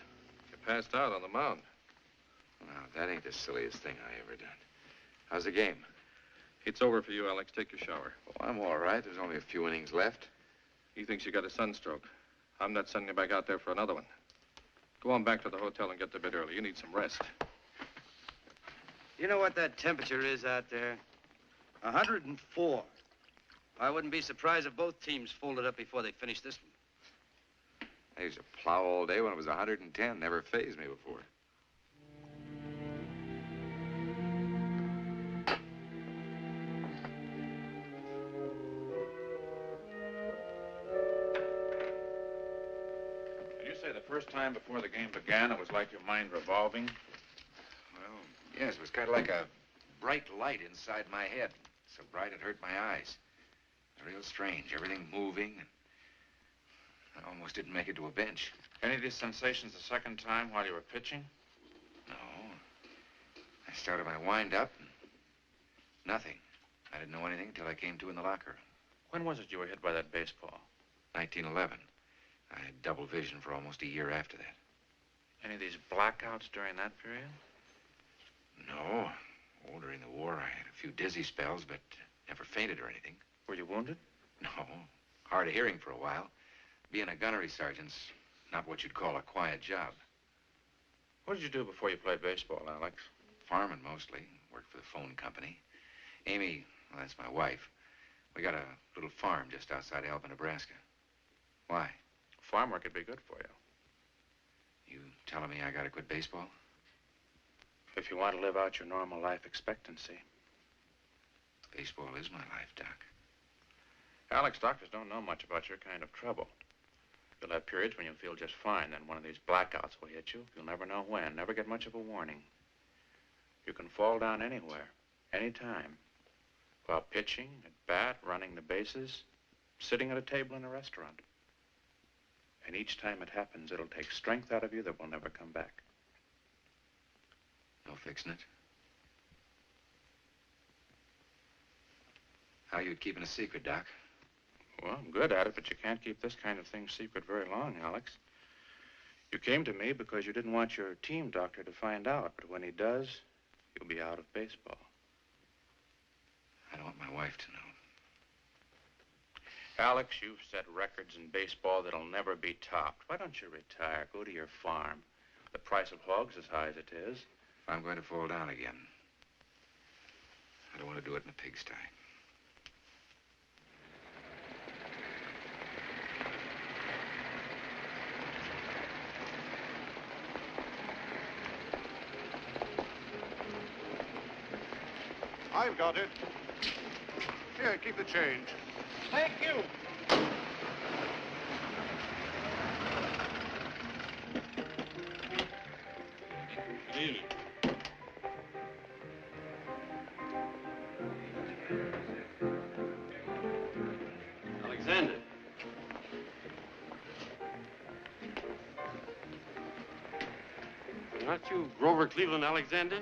You passed out on the mound. Now, that ain't the silliest thing I ever done. How's the game? It's over for you, Alex. Take your shower. Oh, I'm all right. There's only a few innings left. He thinks you got a sunstroke. I'm not sending you back out there for another one. Go on back to the hotel and get to bed early. You need some rest. You know what that temperature is out there? 104. I wouldn't be surprised if both teams folded up before they finished this one. I used to plow all day when it was 110. Never fazed me before. Did you say the first time before the game began it was like your mind revolving? Well, yes, it was kind of like a bright light inside my head. So bright it hurt my eyes. It was real strange. Everything moving. I almost didn't make it to a bench. Any of these sensations the second time while you were pitching? No. I started my wind-up. Nothing. I didn't know anything until I came to in the locker room. When was it you were hit by that baseball? 1911. I had double vision for almost a year after that. Any of these blackouts during that period? No. Oh, during the war, I had a few dizzy spells, but never fainted or anything. Were you wounded? No. Hard of hearing for a while. Being a gunnery sergeant's not what you'd call a quiet job. What did you do before you played baseball, Alex? Farming, mostly. Worked for the phone company. Amy, well, that's my wife. We got a little farm just outside Alba, Nebraska. Why? Farm work would be good for you. You telling me I gotta quit baseball? If you want to live out your normal life expectancy. Baseball is my life, Doc. Alex, doctors don't know much about your kind of trouble. You'll have periods when you'll feel just fine, then one of these blackouts will hit you. You'll never know when, never get much of a warning. You can fall down anywhere, anytime. While pitching, at bat, running the bases, sitting at a table in a restaurant. And each time it happens, it'll take strength out of you that will never come back. No fixing it? How you keeping a secret, Doc? Well, I'm good at it, but you can't keep this kind of thing secret very long, Alex. You came to me because you didn't want your team doctor to find out, but when he does, you'll be out of baseball. I don't want my wife to know. Alex, you've set records in baseball that'll never be topped. Why don't you retire, go to your farm? The price of hogs as high as it is. If I'm going to fall down again, I don't want to do it in a pigsty. I've got it. Here, keep the change. Thank you. Good evening. Alexander. Aren't you Grover Cleveland Alexander?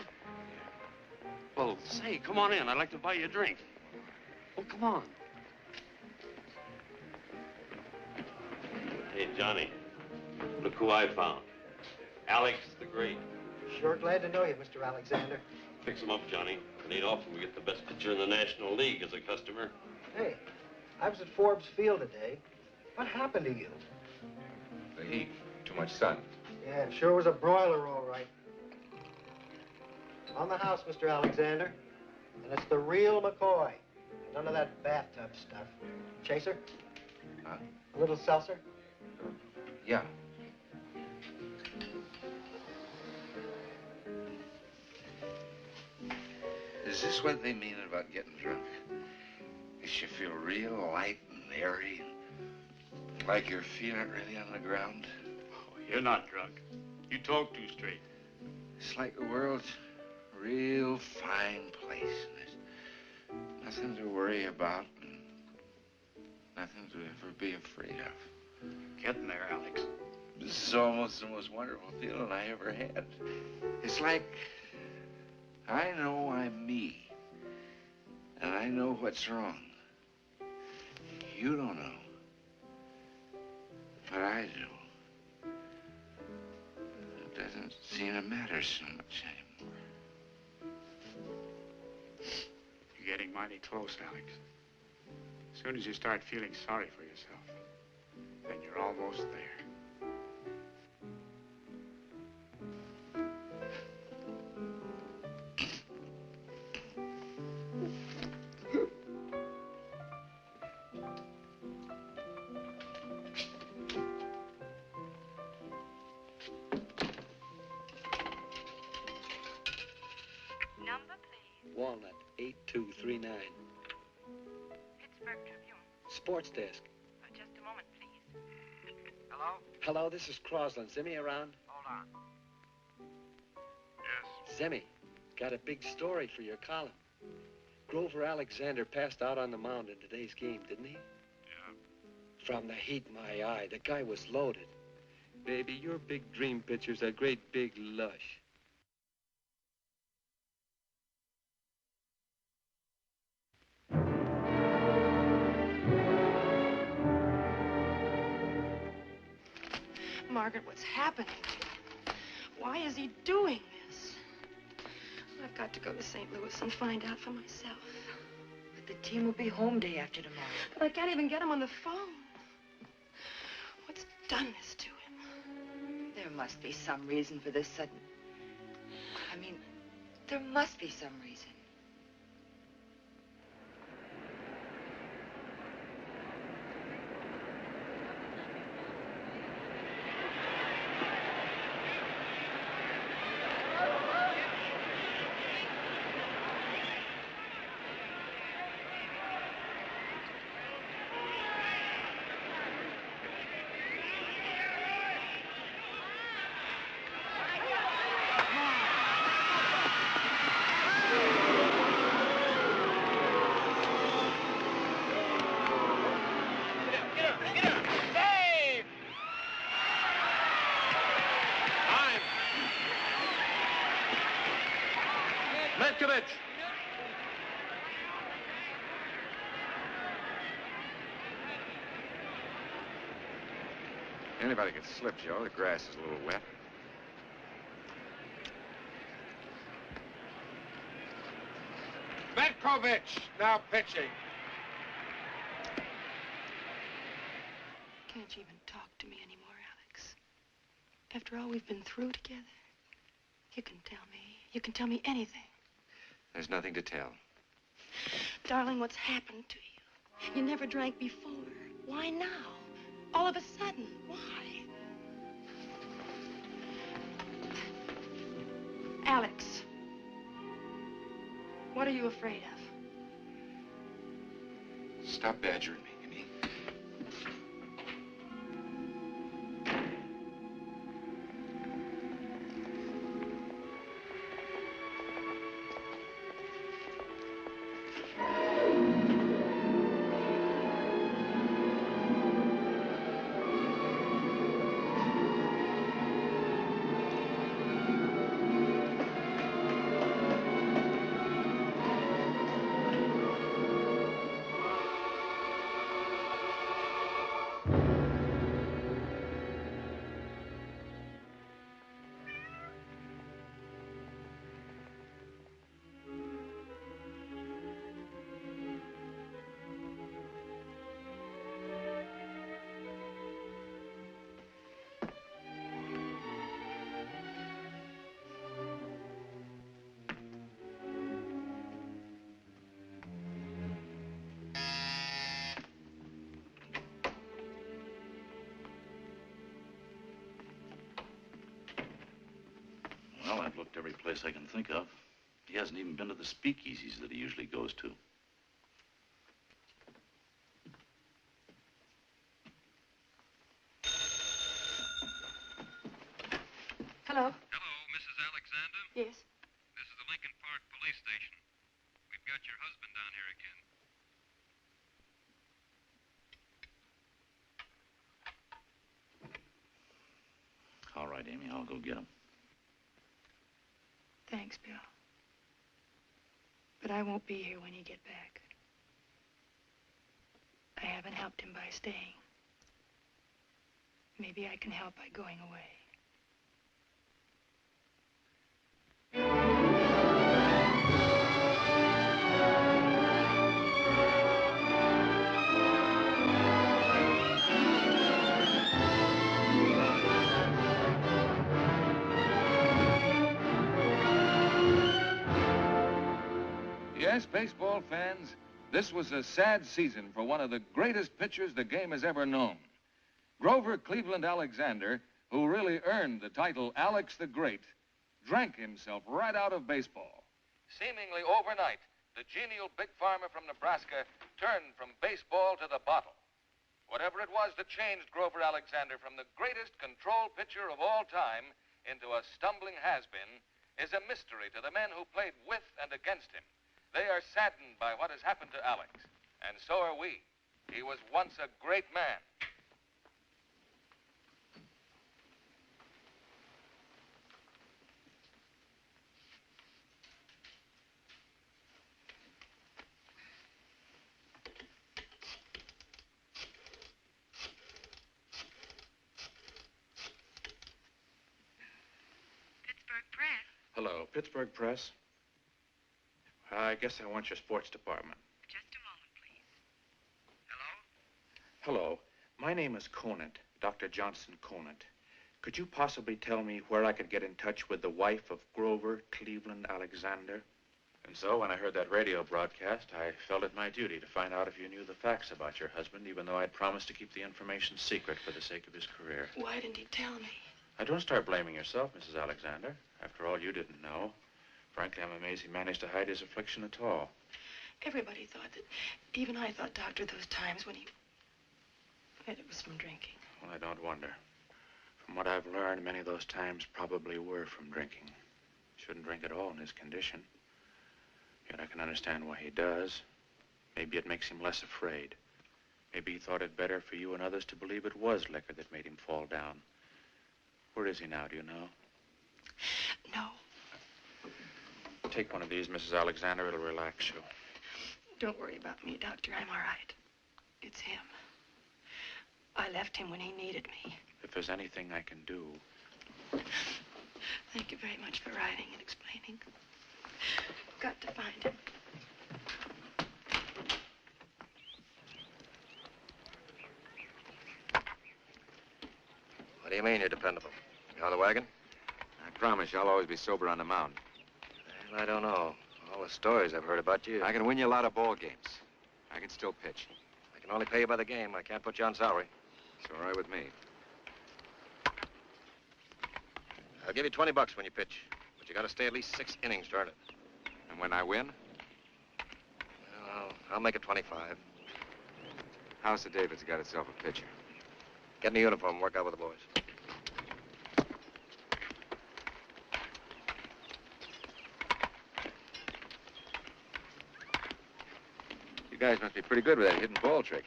Well, say, come on in. I'd like to buy you a drink. Oh, come on. Hey, Johnny, look who I found. Alex the Great. Sure glad to know you, Mr. Alexander. Fix him up, Johnny. It ain't often we get the best pitcher in the National League as a customer. Hey, I was at Forbes Field today. What happened to you? The heat. Too much sun. Yeah, it sure was a broiler, all right. On the house, Mr. Alexander. And it's the real McCoy. None of that bathtub stuff. Chaser? Huh? A little seltzer? Yeah. Is this what they mean about getting drunk? Makes you feel real light and airy, like you're feeling it really on the ground? Oh, you're not drunk. You talk too straight. It's like the world's a real fine place. And there's nothing to worry about, and nothing to ever be afraid of. Getting there, Alex. This is almost the most wonderful feeling I ever had. It's like I know I'm me, and I know what's wrong. You don't know, but I do. seem to matter so much anymore. You're getting mighty close, Alex. As soon as you start feeling sorry for yourself, then you're almost there. Number, please. Walnut, 8239. Pittsburgh Tribune. Sports desk. Just a moment, please. Hello? Hello, this is Crosland. Zimmy around? Hold on. Yes. Zimmy, got a big story for your column. Grover Alexander passed out on the mound in today's game, didn't he? Yeah. From the heat in my eye, the guy was loaded. Baby, your big dream pitcher's a great big lush. Margaret, what's happening? Why is he doing this? I've got to go to St. Louis and find out for myself. But the team will be home day after tomorrow. But I can't even get him on the phone. What's done this to him? There must be some reason for this sudden... I mean, there must be some reason. Metkovich! Anybody could slip, Joe. The grass is a little wet. Metkovich now pitching. Can't you even talk to me anymore, Alex? After all we've been through together, you can tell me. You can tell me anything. There's nothing to tell. Darling, what's happened to you? You never drank before. Why now? All of a sudden, why? Alex, what are you afraid of? Stop badgering me, you mean? Well, I've looked every place I can think of. He hasn't even been to the speakeasies that he usually goes to. Hello? Hello, Mrs. Alexander? Yes? This is the Lincoln Park Police Station. We've got your husband down here again. All right, Amy, I'll go get him. Thanks, Bill. But I won't be here when you get back. I haven't helped him by staying. Maybe I can help by going away. Yes, baseball fans, this was a sad season for one of the greatest pitchers the game has ever known. Grover Cleveland Alexander, who really earned the title Alex the Great, drank himself right out of baseball. Seemingly overnight, the genial big farmer from Nebraska turned from baseball to the bottle. Whatever it was that changed Grover Alexander from the greatest control pitcher of all time into a stumbling has-been is a mystery to the men who played with and against him. They are saddened by what has happened to Alex, and so are we. He was once a great man. Hello, Pittsburgh Press. I guess I want your sports department. Just a moment, please. Hello? Hello, my name is Conant, Dr. Johnson Conant. Could you possibly tell me where I could get in touch with the wife of Grover Cleveland Alexander? And so, when I heard that radio broadcast, I felt it my duty to find out if you knew the facts about your husband, even though I'd promised to keep the information secret for the sake of his career. Why didn't he tell me? Now, don't start blaming yourself, Mrs. Alexander. After all, you didn't know. Frankly, I'm amazed he managed to hide his affliction at all. Everybody thought that. Even I thought, Doctor, those times when he... that it was from drinking. Well, I don't wonder. From what I've learned, many of those times probably were from drinking. Shouldn't drink at all in his condition. Yet I can understand why he does. Maybe it makes him less afraid. Maybe he thought it better for you and others to believe it was liquor that made him fall down. Where is he now, do you know? No. Take one of these, Mrs. Alexander. It'll relax you. Don't worry about me, Doctor. I'm all right. It's him. I left him when he needed me. If there's anything I can do... Thank you very much for writing and explaining. Got to find him. What do you mean you're dependable? You on the wagon? I promise you I'll always be sober on the mound. Well, I don't know. All the stories I've heard about you. I can win you a lot of ball games. I can still pitch. I can only pay you by the game. I can't put you on salary. It's all right with me. I'll give you $20 when you pitch, but you got to stay at least 6 innings to earn it. And when I win? Well, I'll make it 25. House of David's got itself a pitcher. Get in the uniform and work out with the boys. You guys must be pretty good with that hidden ball trick.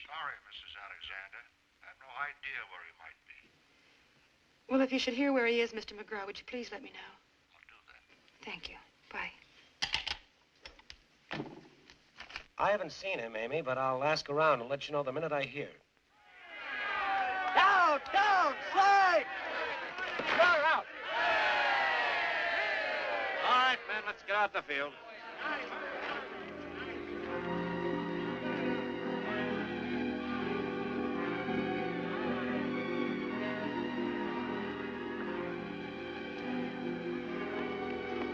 Sorry, Mrs. Alexander. I have no idea where he might be. Well, if you should hear where he is, Mr. McGraw, would you please let me know? I'll do that. Thank you. Bye. I haven't seen him, Amy, but I'll ask around and let you know the minute I hear. Down, slide! You're out. All right, men, let's get out the field.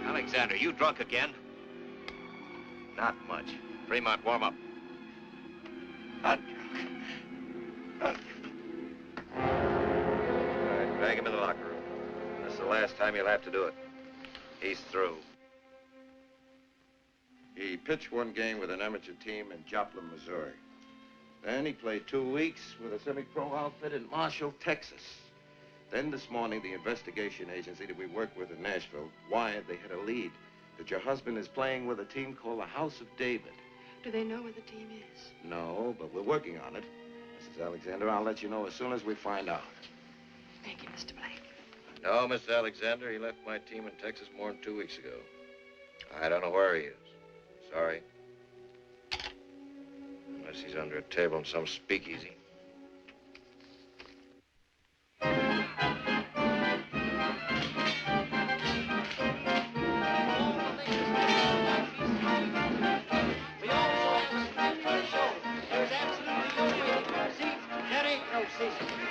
Alexander, you drunk again? Not much. Fremont, warm up. Not drunk. All right, drag him in the locker room. This is the last time you'll have to do it. He's through. He pitched one game with an amateur team in Joplin, Missouri. Then he played 2 weeks with a semi-pro outfit in Marshall, Texas. Then this morning, the investigation agency that we work with in Nashville wired they had a lead that your husband is playing with a team called the House of David. Do they know where the team is? No, but we're working on it. Mrs. Alexander, I'll let you know as soon as we find out. Thank you, Mr. Blake. No, Mr. Alexander, he left my team in Texas more than 2 weeks ago. I don't know where he is. Sorry. Unless he's under a table in some speakeasy.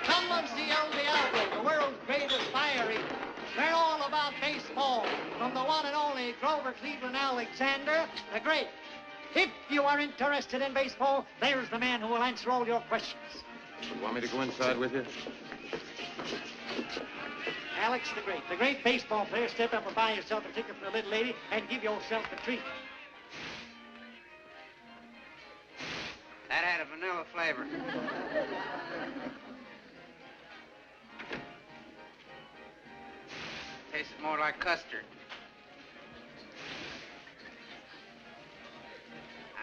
Come and see how the great. If you are interested in baseball, there's the man who will answer all your questions. You want me to go inside with you? Alex the great baseball player. Step up and buy yourself a ticket for a little lady and give yourself a treat. That had a vanilla flavor. Tasted more like custard.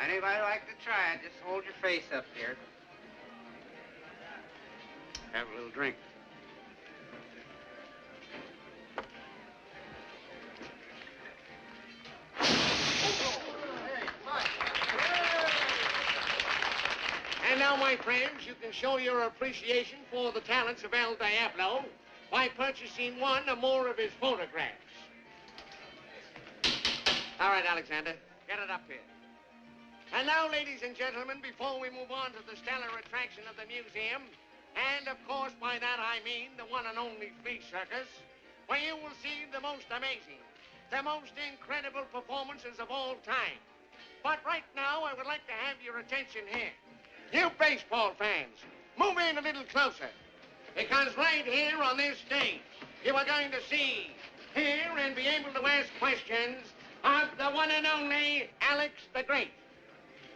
Anybody like to try it, just hold your face up here. Have a little drink. And now, my friends, you can show your appreciation for the talents of El Diablo by purchasing one or more of his photographs. All right, Alexander, get it up here. And now, ladies and gentlemen, before we move on to the stellar attraction of the museum, and of course by that I mean the one and only Flea Circus, where you will see the most amazing, the most incredible performances of all time. But right now, I would like to have your attention here. You baseball fans, move in a little closer, because right here on this stage, you are going to see, hear, and be able to ask questions of the one and only Alex the Great.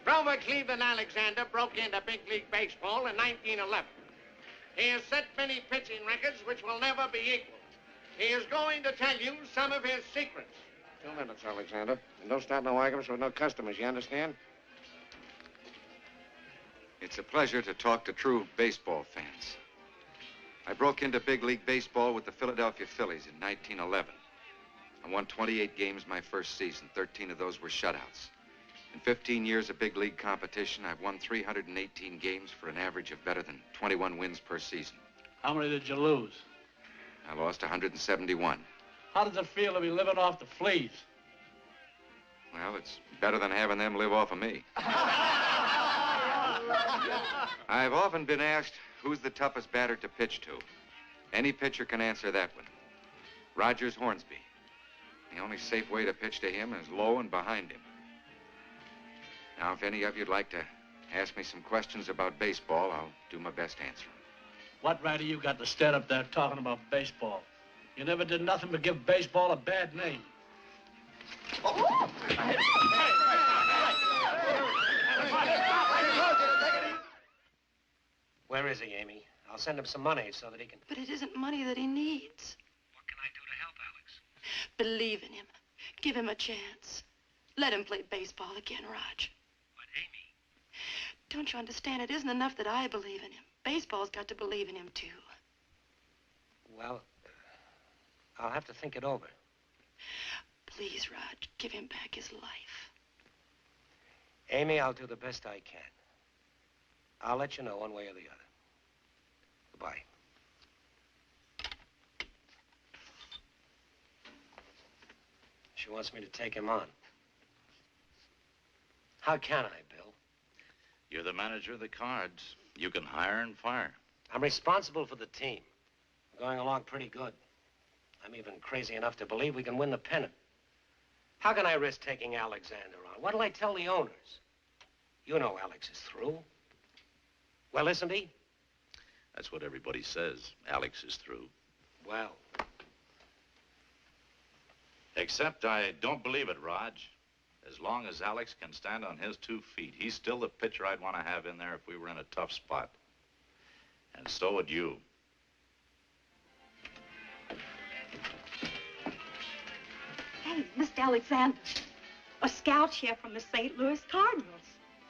Grover Cleveland Alexander broke into big league baseball in 1911. He has set many pitching records which will never be equaled. He is going to tell you some of his secrets. 2 minutes, Alexander. And don't start no arguments with no customers, you understand? It's a pleasure to talk to true baseball fans. I broke into big league baseball with the Philadelphia Phillies in 1911. I won 28 games my first season. 13 of those were shutouts. In 15 years of big league competition, I've won 318 games for an average of better than 21 wins per season. How many did you lose? I lost 171. How does it feel to be living off the fleas? Well, it's better than having them live off of me. I've often been asked, who's the toughest batter to pitch to? Any pitcher can answer that one. Rogers Hornsby. The only safe way to pitch to him is low and behind him. Now, if any of you'd like to ask me some questions about baseball, I'll do my best to answer them. What right have you got to stand up there talking about baseball? You never did nothing but give baseball a bad name. Where is he, Amy? I'll send him some money so that he can... But it isn't money that he needs. What can I do to help, Alex? Believe in him. Give him a chance. Let him play baseball again, Raj. But, Amy... Don't you understand? It isn't enough that I believe in him. Baseball's got to believe in him, too. Well, I'll have to think it over. Please, Raj, give him back his life. Amy, I'll do the best I can. I'll let you know one way or the other. Goodbye. She wants me to take him on. How can I, Bill? You're the manager of the Cards. You can hire and fire. I'm responsible for the team. We're going along pretty good. I'm even crazy enough to believe we can win the pennant. How can I risk taking Alexander on? What'll I tell the owners? You know Alex is through. Well, isn't he? That's what everybody says. Alex is through. Well. Except I don't believe it, Raj. As long as Alex can stand on his 2 feet, he's still the pitcher I'd want to have in there if we were in a tough spot. And so would you. Hey, Mr. Alexander, a scout here from the St. Louis Cardinals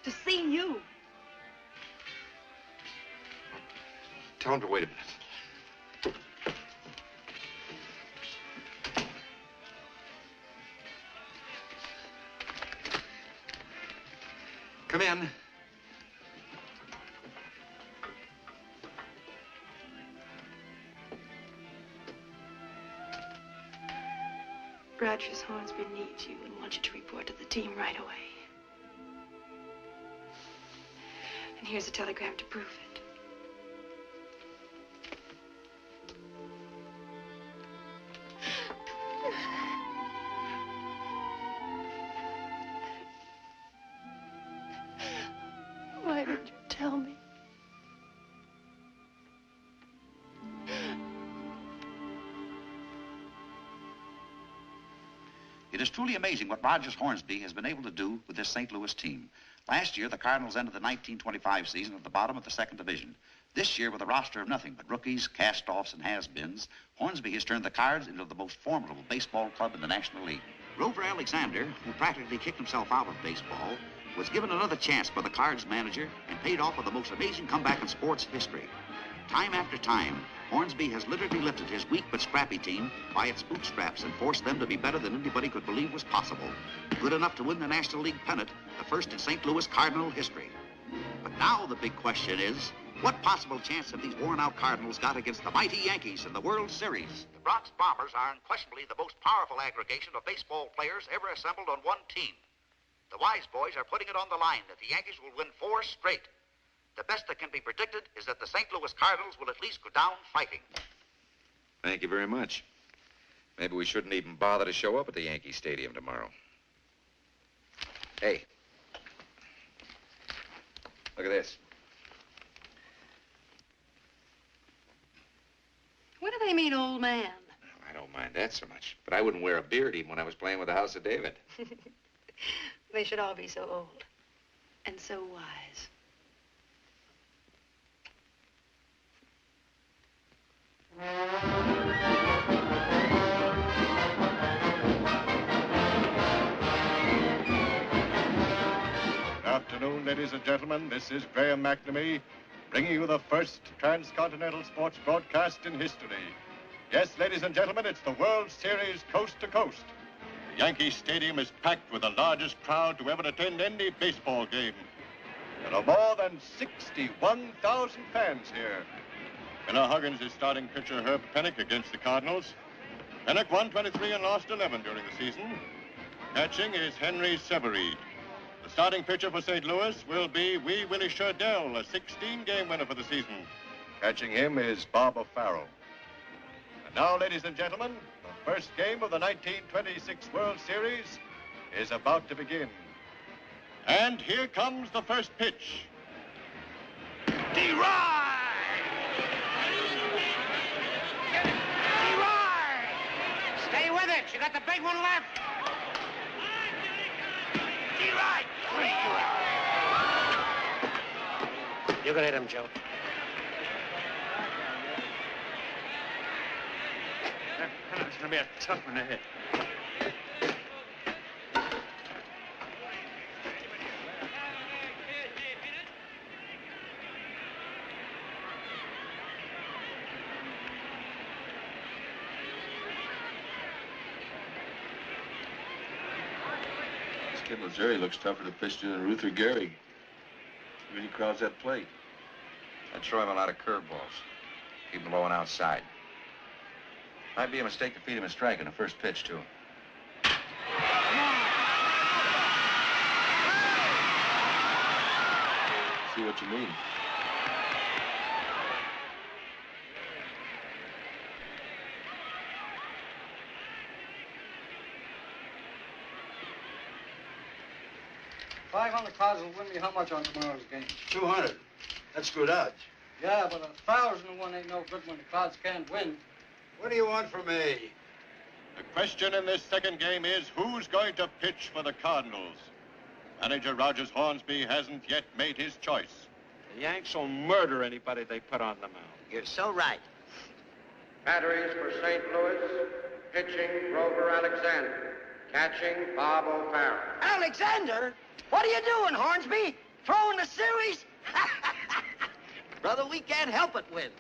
to see you. Tell him to wait a minute. Come in. Rogers Hornsby needs you and wants you to report to the team right away. And here's a telegram to prove it. Why did you tell me? It is truly amazing what Rogers Hornsby has been able to do with this St. Louis team. Last year, the Cardinals ended the 1925 season at the bottom of the second division. This year, with a roster of nothing but rookies, cast-offs, and has-beens, Hornsby has turned the Cards into the most formidable baseball club in the National League. Grover Alexander, who practically kicked himself out of baseball, was given another chance by the Cards manager and paid off with the most amazing comeback in sports history. Time after time, Hornsby has literally lifted his weak but scrappy team by its bootstraps and forced them to be better than anybody could believe was possible. Good enough to win the National League pennant, the first in St. Louis Cardinal history. But now the big question is, what possible chance have these worn-out Cardinals got against the mighty Yankees in the World Series? The Bronx Bombers are unquestionably the most powerful aggregation of baseball players ever assembled on one team. The Wise boys are putting it on the line that the Yankees will win 4 straight. The best that can be predicted is that the St. Louis Cardinals will at least go down fighting. Thank you very much. Maybe we shouldn't even bother to show up at the Yankee Stadium tomorrow. Hey. Look at this. What do they mean, old man? I don't mind that so much. But I wouldn't wear a beard even when I was playing with the House of David. They should all be so old and so wise. Good afternoon, ladies and gentlemen. This is Graham McNamee, bringing you the first transcontinental sports broadcast in history. Yes, ladies and gentlemen, it's the World Series coast to coast. The Yankee Stadium is packed with the largest crowd to ever attend any baseball game. There are more than 61,000 fans here. Miller Huggins is starting pitcher Herb Pennock against the Cardinals. Pennock won 23 and lost 11 during the season. Catching is Henry Severeid. The starting pitcher for St. Louis will be Wee Willie Sherdill, a 16-game winner for the season. Catching him is Bob O'Farrell. And now, ladies and gentlemen, the first game of the 1926 World Series is about to begin. And here comes the first pitch. D-Rye! Stay with it. You got the big one left. D-Rye! You can hit him, Joe. It's going to be a tough one to hit. This kid Missouri looks tougher to pitch to than Ruther Gehrig. When he crowds that plate. I'd throw him a lot of curveballs. Keep him low and outside. Might be a mistake to feed him a strike in the first pitch, too. See what you mean. $500 will win me how much on tomorrow's game? 200. That's good odds. Yeah, but 1,000 to 1 ain't no good when the Cards can't win. What do you want from me? The question in this second game is who's going to pitch for the Cardinals? Manager Rogers Hornsby hasn't yet made his choice. The Yanks will murder anybody they put on the mound. You're so right. Batteries for St. Louis. Pitching, Grover Alexander. Catching, Bob O'Farrell. Alexander? What are you doing, Hornsby? Throwing the series? Brother, we can't help but win.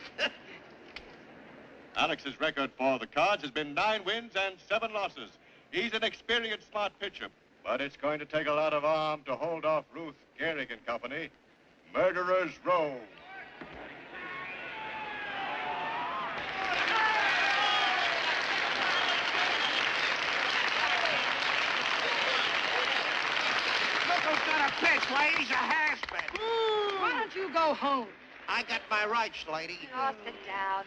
Alex's record for the Cards has been 9 wins and 7 losses. He's an experienced, smart pitcher, but it's going to take a lot of arm to hold off Ruth Gehrig and company. Murderers Row. Look who's got a pitch, ladies, a has-been. Why don't you go home? I got my rights, lady. Oh, sit down.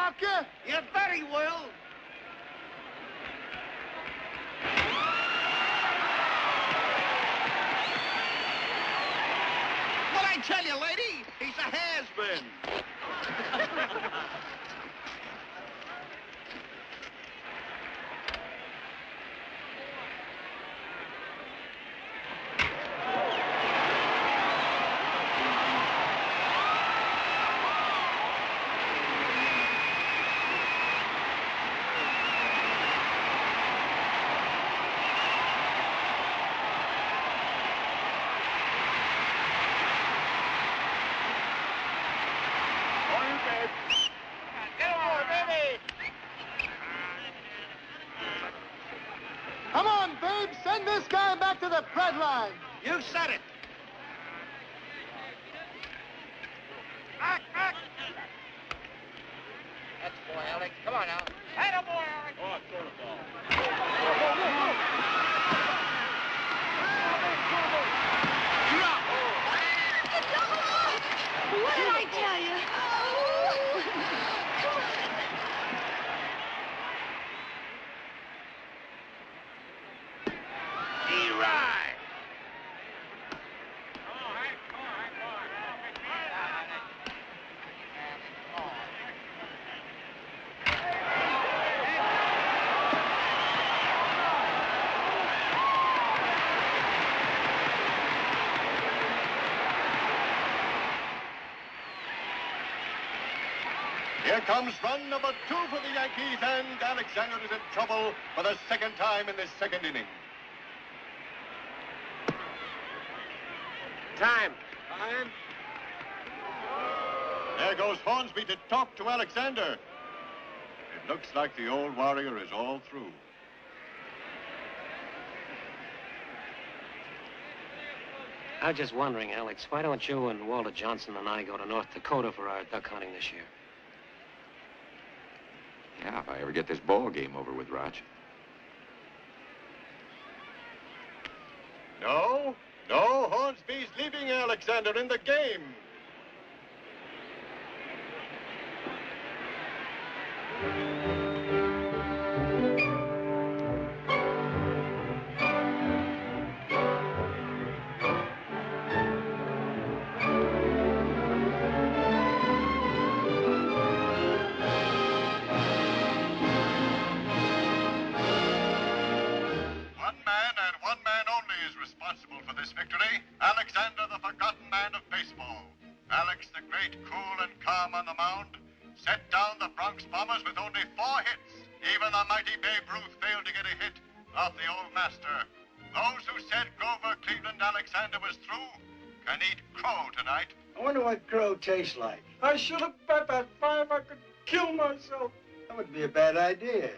shock you? You bet he will. What I tell you, lady? He's a has-been. Come on, babe. Send this guy back to the bread line. You said it. That's the boy, Alex. Come on now. Atta boy, Alex. Oh, throw the ball. What did I tell you? E-Ride. Here comes run number 2 for the Yankees, and Alexander is in trouble for the second time in this second inning. Time. There goes Hornsby to talk to Alexander. It looks like the old warrior is all through. I was just wondering, Alex, why don't you and Walter Johnson and I go to North Dakota for our duck hunting this year? Yeah, if I ever get this ball game over with, Raj. No, Hornsby's leaving Alexander in the game. Responsible for this victory, Alexander, the forgotten man of baseball. Alex the Great, cool and calm on the mound, set down the Bronx Bombers with only 4 hits. Even the mighty Babe Ruth failed to get a hit off the old master. Those who said Grover Cleveland Alexander was through can eat crow tonight. I wonder what crow tastes like. I should have bet that 5 I could kill myself. That would be a bad idea.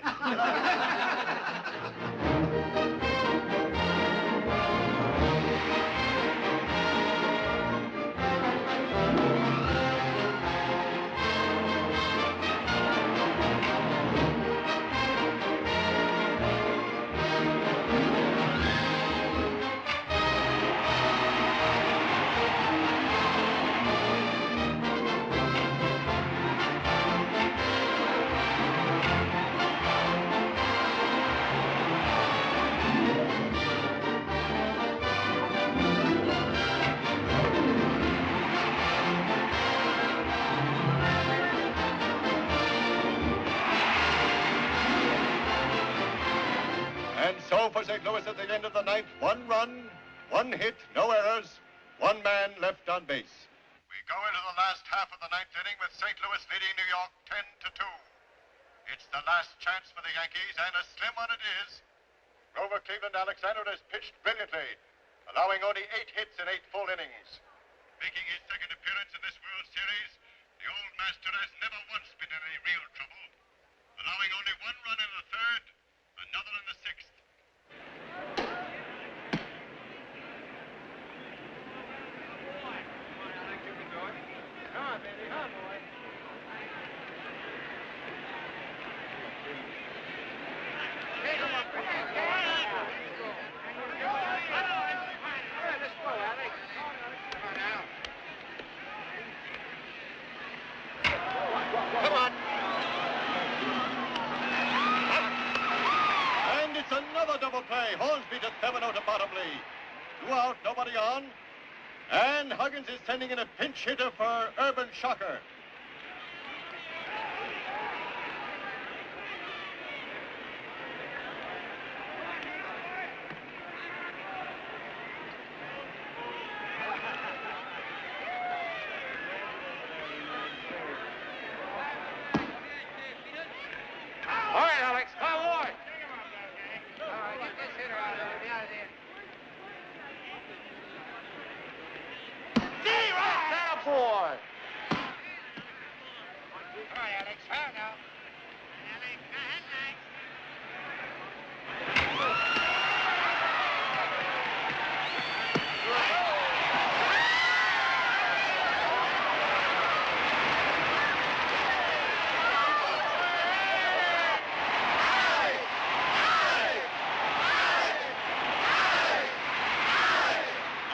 So for St. Louis at the end of the ninth, 1 run, 1 hit, no errors, 1 man left on base. We go into the last half of the 9th inning with St. Louis leading New York 10-2. It's the last chance for the Yankees, and a slim one it is. Grover Cleveland Alexander has pitched brilliantly, allowing only 8 hits in 8 full innings. Making his second appearance in this World Series, the old master has never once been in any real trouble, allowing only 1 run in the 3rd, another in the 6th. Come on, baby. Come on, boy. Let's go, Alex. Come on now. Come on. nobody on. And Huggins is sending in a pinch hitter for Urban Shocker. All right, Alex, come on. All right, get this hitter out of there. Get out of there. D-Rock, that a boy. All right, Alex, hard now.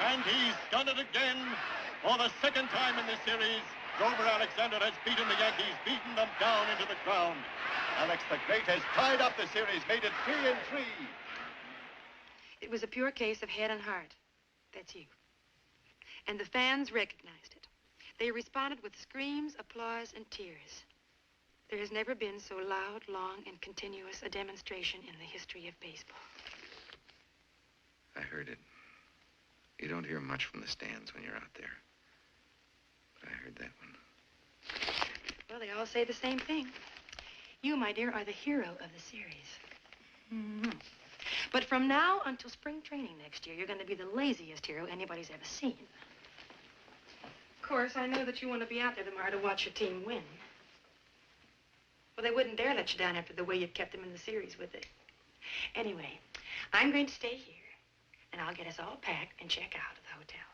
And he's done it again. For the second time in this series, Grover Alexander has beaten the Yankees, beaten them down into the ground. Alex the Great has tied up the series, made it 3-3. It was a pure case of head and heart. That's you. And the fans recognized it. They responded with screams, applause, and tears. There has never been so loud, long, and continuous a demonstration in the history of baseball. I heard it. You don't hear much from the stands when you're out there. But I heard that one. Well, they all say the same thing. You, my dear, are the hero of the series. Mm-hmm. But from now until spring training next year, you're going to be the laziest hero anybody's ever seen. Of course, I know that you want to be out there tomorrow to watch your team win. Well, they wouldn't dare let you down after the way you've kept them in the series, would they? Anyway, I'm going to stay here, and I'll get us all packed and check out of the hotel.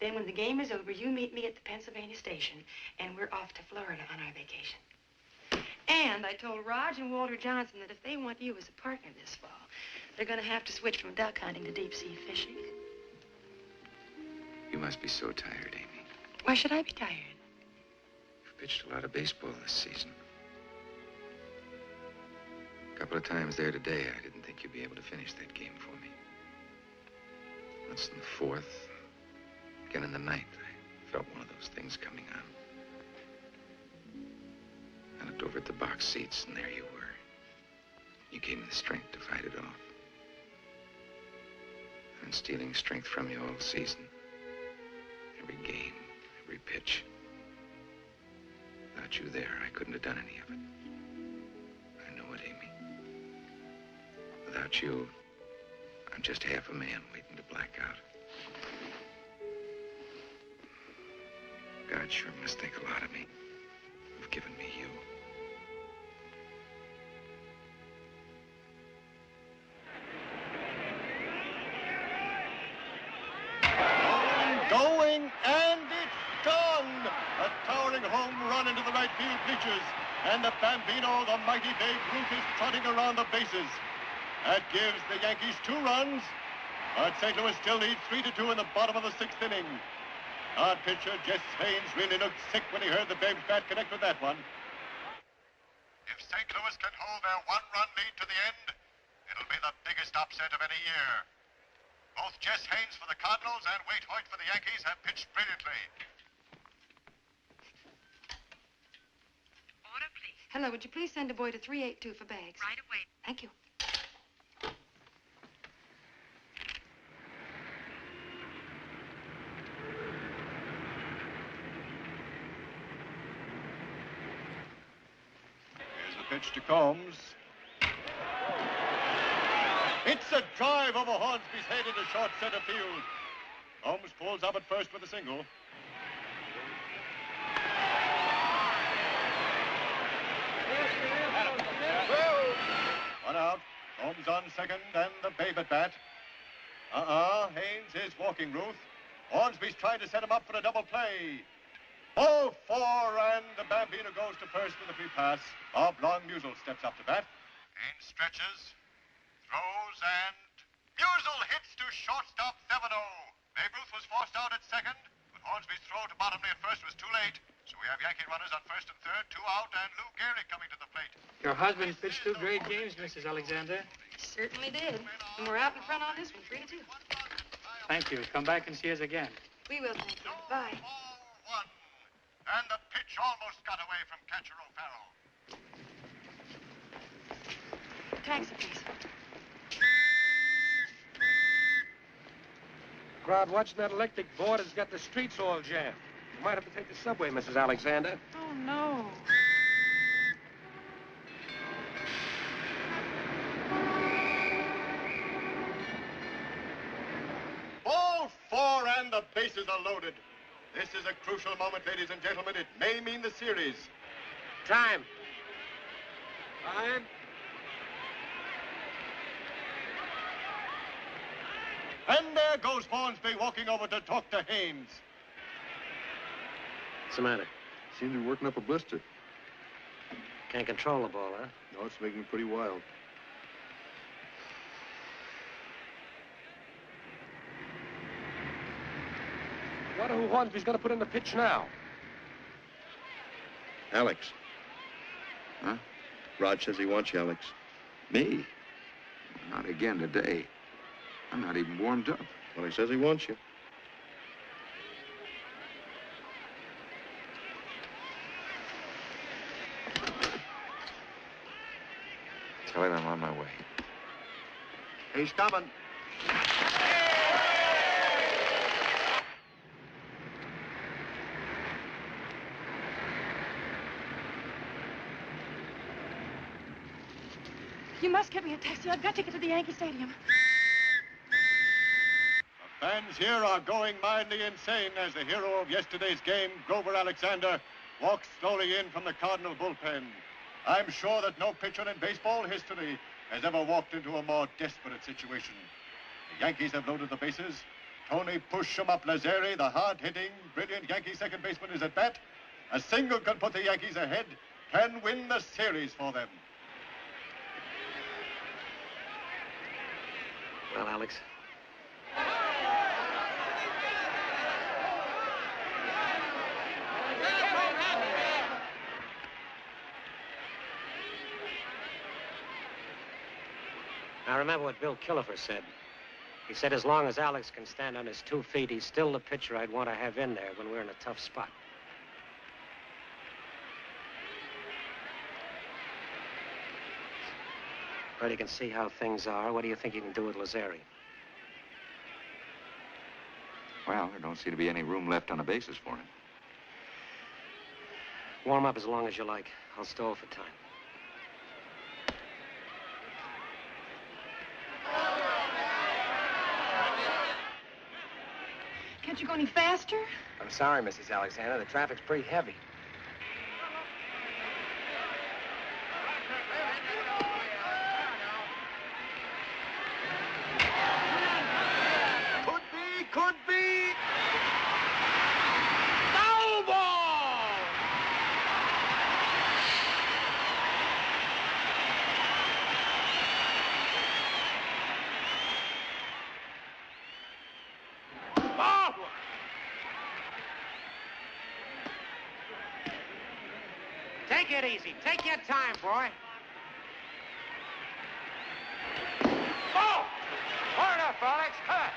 Then when the game is over, you meet me at the Pennsylvania station, and we're off to Florida on our vacation. And I told Raj and Walter Johnson that if they want you as a partner this fall, they're going to have to switch from duck hunting to deep-sea fishing. You must be so tired, Amy. Why should I be tired? You've pitched a lot of baseball this season. A couple of times there today, I didn't think you'd be able to finish that game for me. Once in the fourth, again in the ninth, I felt one of those things coming on. I looked over at the box seats, and there you were. You gave me the strength to fight it off. I've been stealing strength from you all season. Every game, every pitch. Without you there, I couldn't have done any of it. I know it, Amy. Without you, I'm just half a man waiting to black out. God sure must think a lot of me. You've given me you. Going, and it's done! A towering home run into the right field bleachers. And the Bambino, the mighty Babe Ruth, is trotting around the bases. That gives the Yankees 2 runs. But St. Louis still leads 3-2 in the bottom of the 6th inning. Our pitcher, Jess Haynes, really looked sick when he heard the Babe's bat connect with that one. If St. Louis can hold their 1-run lead to the end, it'll be the biggest upset of any year. Both Jess Haynes for the Cardinals and Wade Hoyt for the Yankees have pitched brilliantly. Order, please. Hello, would you please send a boy to 382 for bags? Right away. Thank you. Here's the pitch to Combs. It's a drive over Hornsby's head into short center field. Combs pulls up at first with a single. One out. Combs on second and the Babe at bat. Haynes is walking Ruth. Hornsby's trying to set him up for a double play. 0-4, and the Bambino goes to first with a free pass. Bob Longmusil steps up to bat. Haynes stretches, throws, and Musial hits to shortstop Thevenot. Babe Ruth was forced out at second, but Hornsby's throw to Bottomley at first was too late. So we have Yankee runners on first and third, 2 out, and Lou Gehrig coming to the plate. Your husband pitched 2 great games, Mrs. Alexander. Certainly did. And we're out in front on this one, 3-2. Thank you. Come back and see us again. We will, thank you. Bye. And the pitch almost got away from catcher O'Farrell. Taxi, please. Crowd watching that electric board has got the streets all jammed. You might have to take the subway, Mrs. Alexander. Oh, no. Ball 4 and the bases are loaded. This is a crucial moment, ladies and gentlemen. It may mean the series. Time. Time. And there goes Hornsby walking over to talk to Haynes. What's the matter? Seems to be working up a blister. Can't control the ball, huh? No, it's making it pretty wild. Wonder who Hornsby's going to put in the pitch now. Alex. Huh? Rod says he wants you, Alex. Me? Not again today. I'm not even warmed up. Well, he says he wants you. Tell him I'm on my way. He's coming. You must get me a taxi. I've got to get to the Yankee Stadium. The fans here are going mildly insane as the hero of yesterday's game, Grover Alexander, walks slowly in from the Cardinal bullpen. I'm sure that no pitcher in baseball history has ever walked into a more desperate situation. The Yankees have loaded the bases. Tony Push-em-up Lazzeri, the hard-hitting, brilliant Yankee second baseman, is at bat. A single can put the Yankees ahead, can win the series for them. Well, Alex. I remember what Bill Killifer said. He said as long as Alex can stand on his 2 feet, he's still the pitcher I'd want to have in there when we're in a tough spot. Well, you can see how things are. What do you think you can do with Lazzeri? Well, there don't seem to be any room left on the bases for him. Warm up as long as you like. I'll stall for time. Can't you go any faster? I'm sorry, Mrs. Alexander. The traffic's pretty heavy. Could be. Foul ball! Ball! Take it easy. Take your time, boy. Ball! Far enough, Alex. Cut!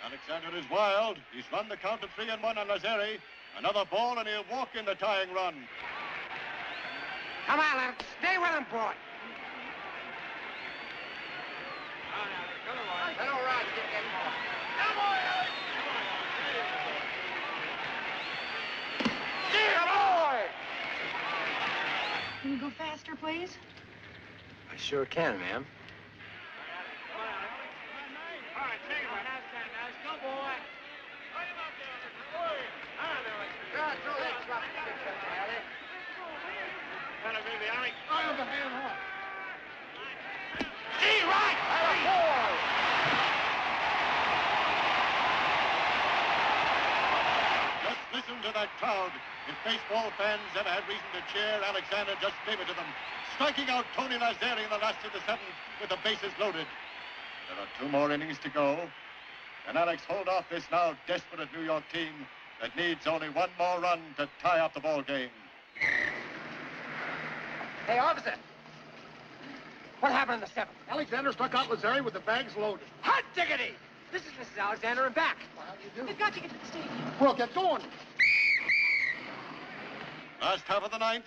Alexander is wild. He's run the count of 3-1 on Lazzeri. Another ball and he'll walk in the tying run. Come on, Alex. Stay with him, boy. Hello, Rod. Get that ball. Come on, Alex. Dear boy! Can you go faster, please? I sure can, ma'am. Just listen to that crowd. If baseball fans ever had reason to cheer, Alexander just gave it to them, striking out Tony Lazzeri in the last of the 7th with the bases loaded. There are 2 more innings to go. Can Alex hold off this now desperate New York team that needs only 1 more run to tie up the ball game? Hey, officer. What happened in the seventh? Alexander struck out Lazari with the bags loaded. Hot diggity! This is Mrs. Alexander and back. Well, how do you do? We've got to get to the stadium. Well, get going. Last half of the ninth.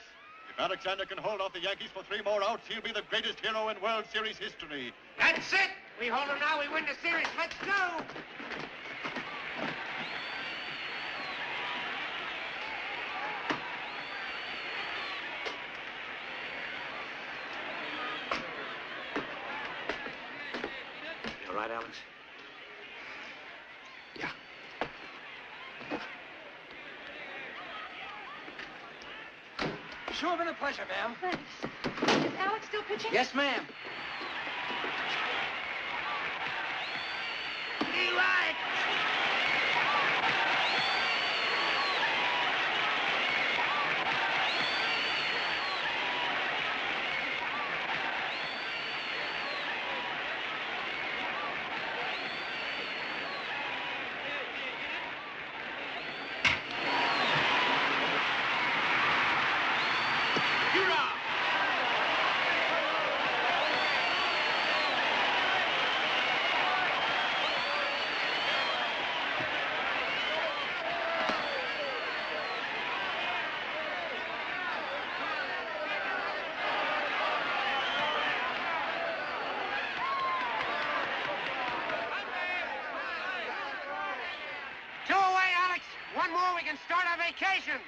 If Alexander can hold off the Yankees for 3 more outs, he'll be the greatest hero in World Series history. That's it! We hold him now, we win the series. Let's go! You all right, Alex? Yeah. Sure been a pleasure, ma'am. Thanks. Is Alex still pitching? Yes, ma'am. Eli! Two away, Alex. One more, we can start our vacation.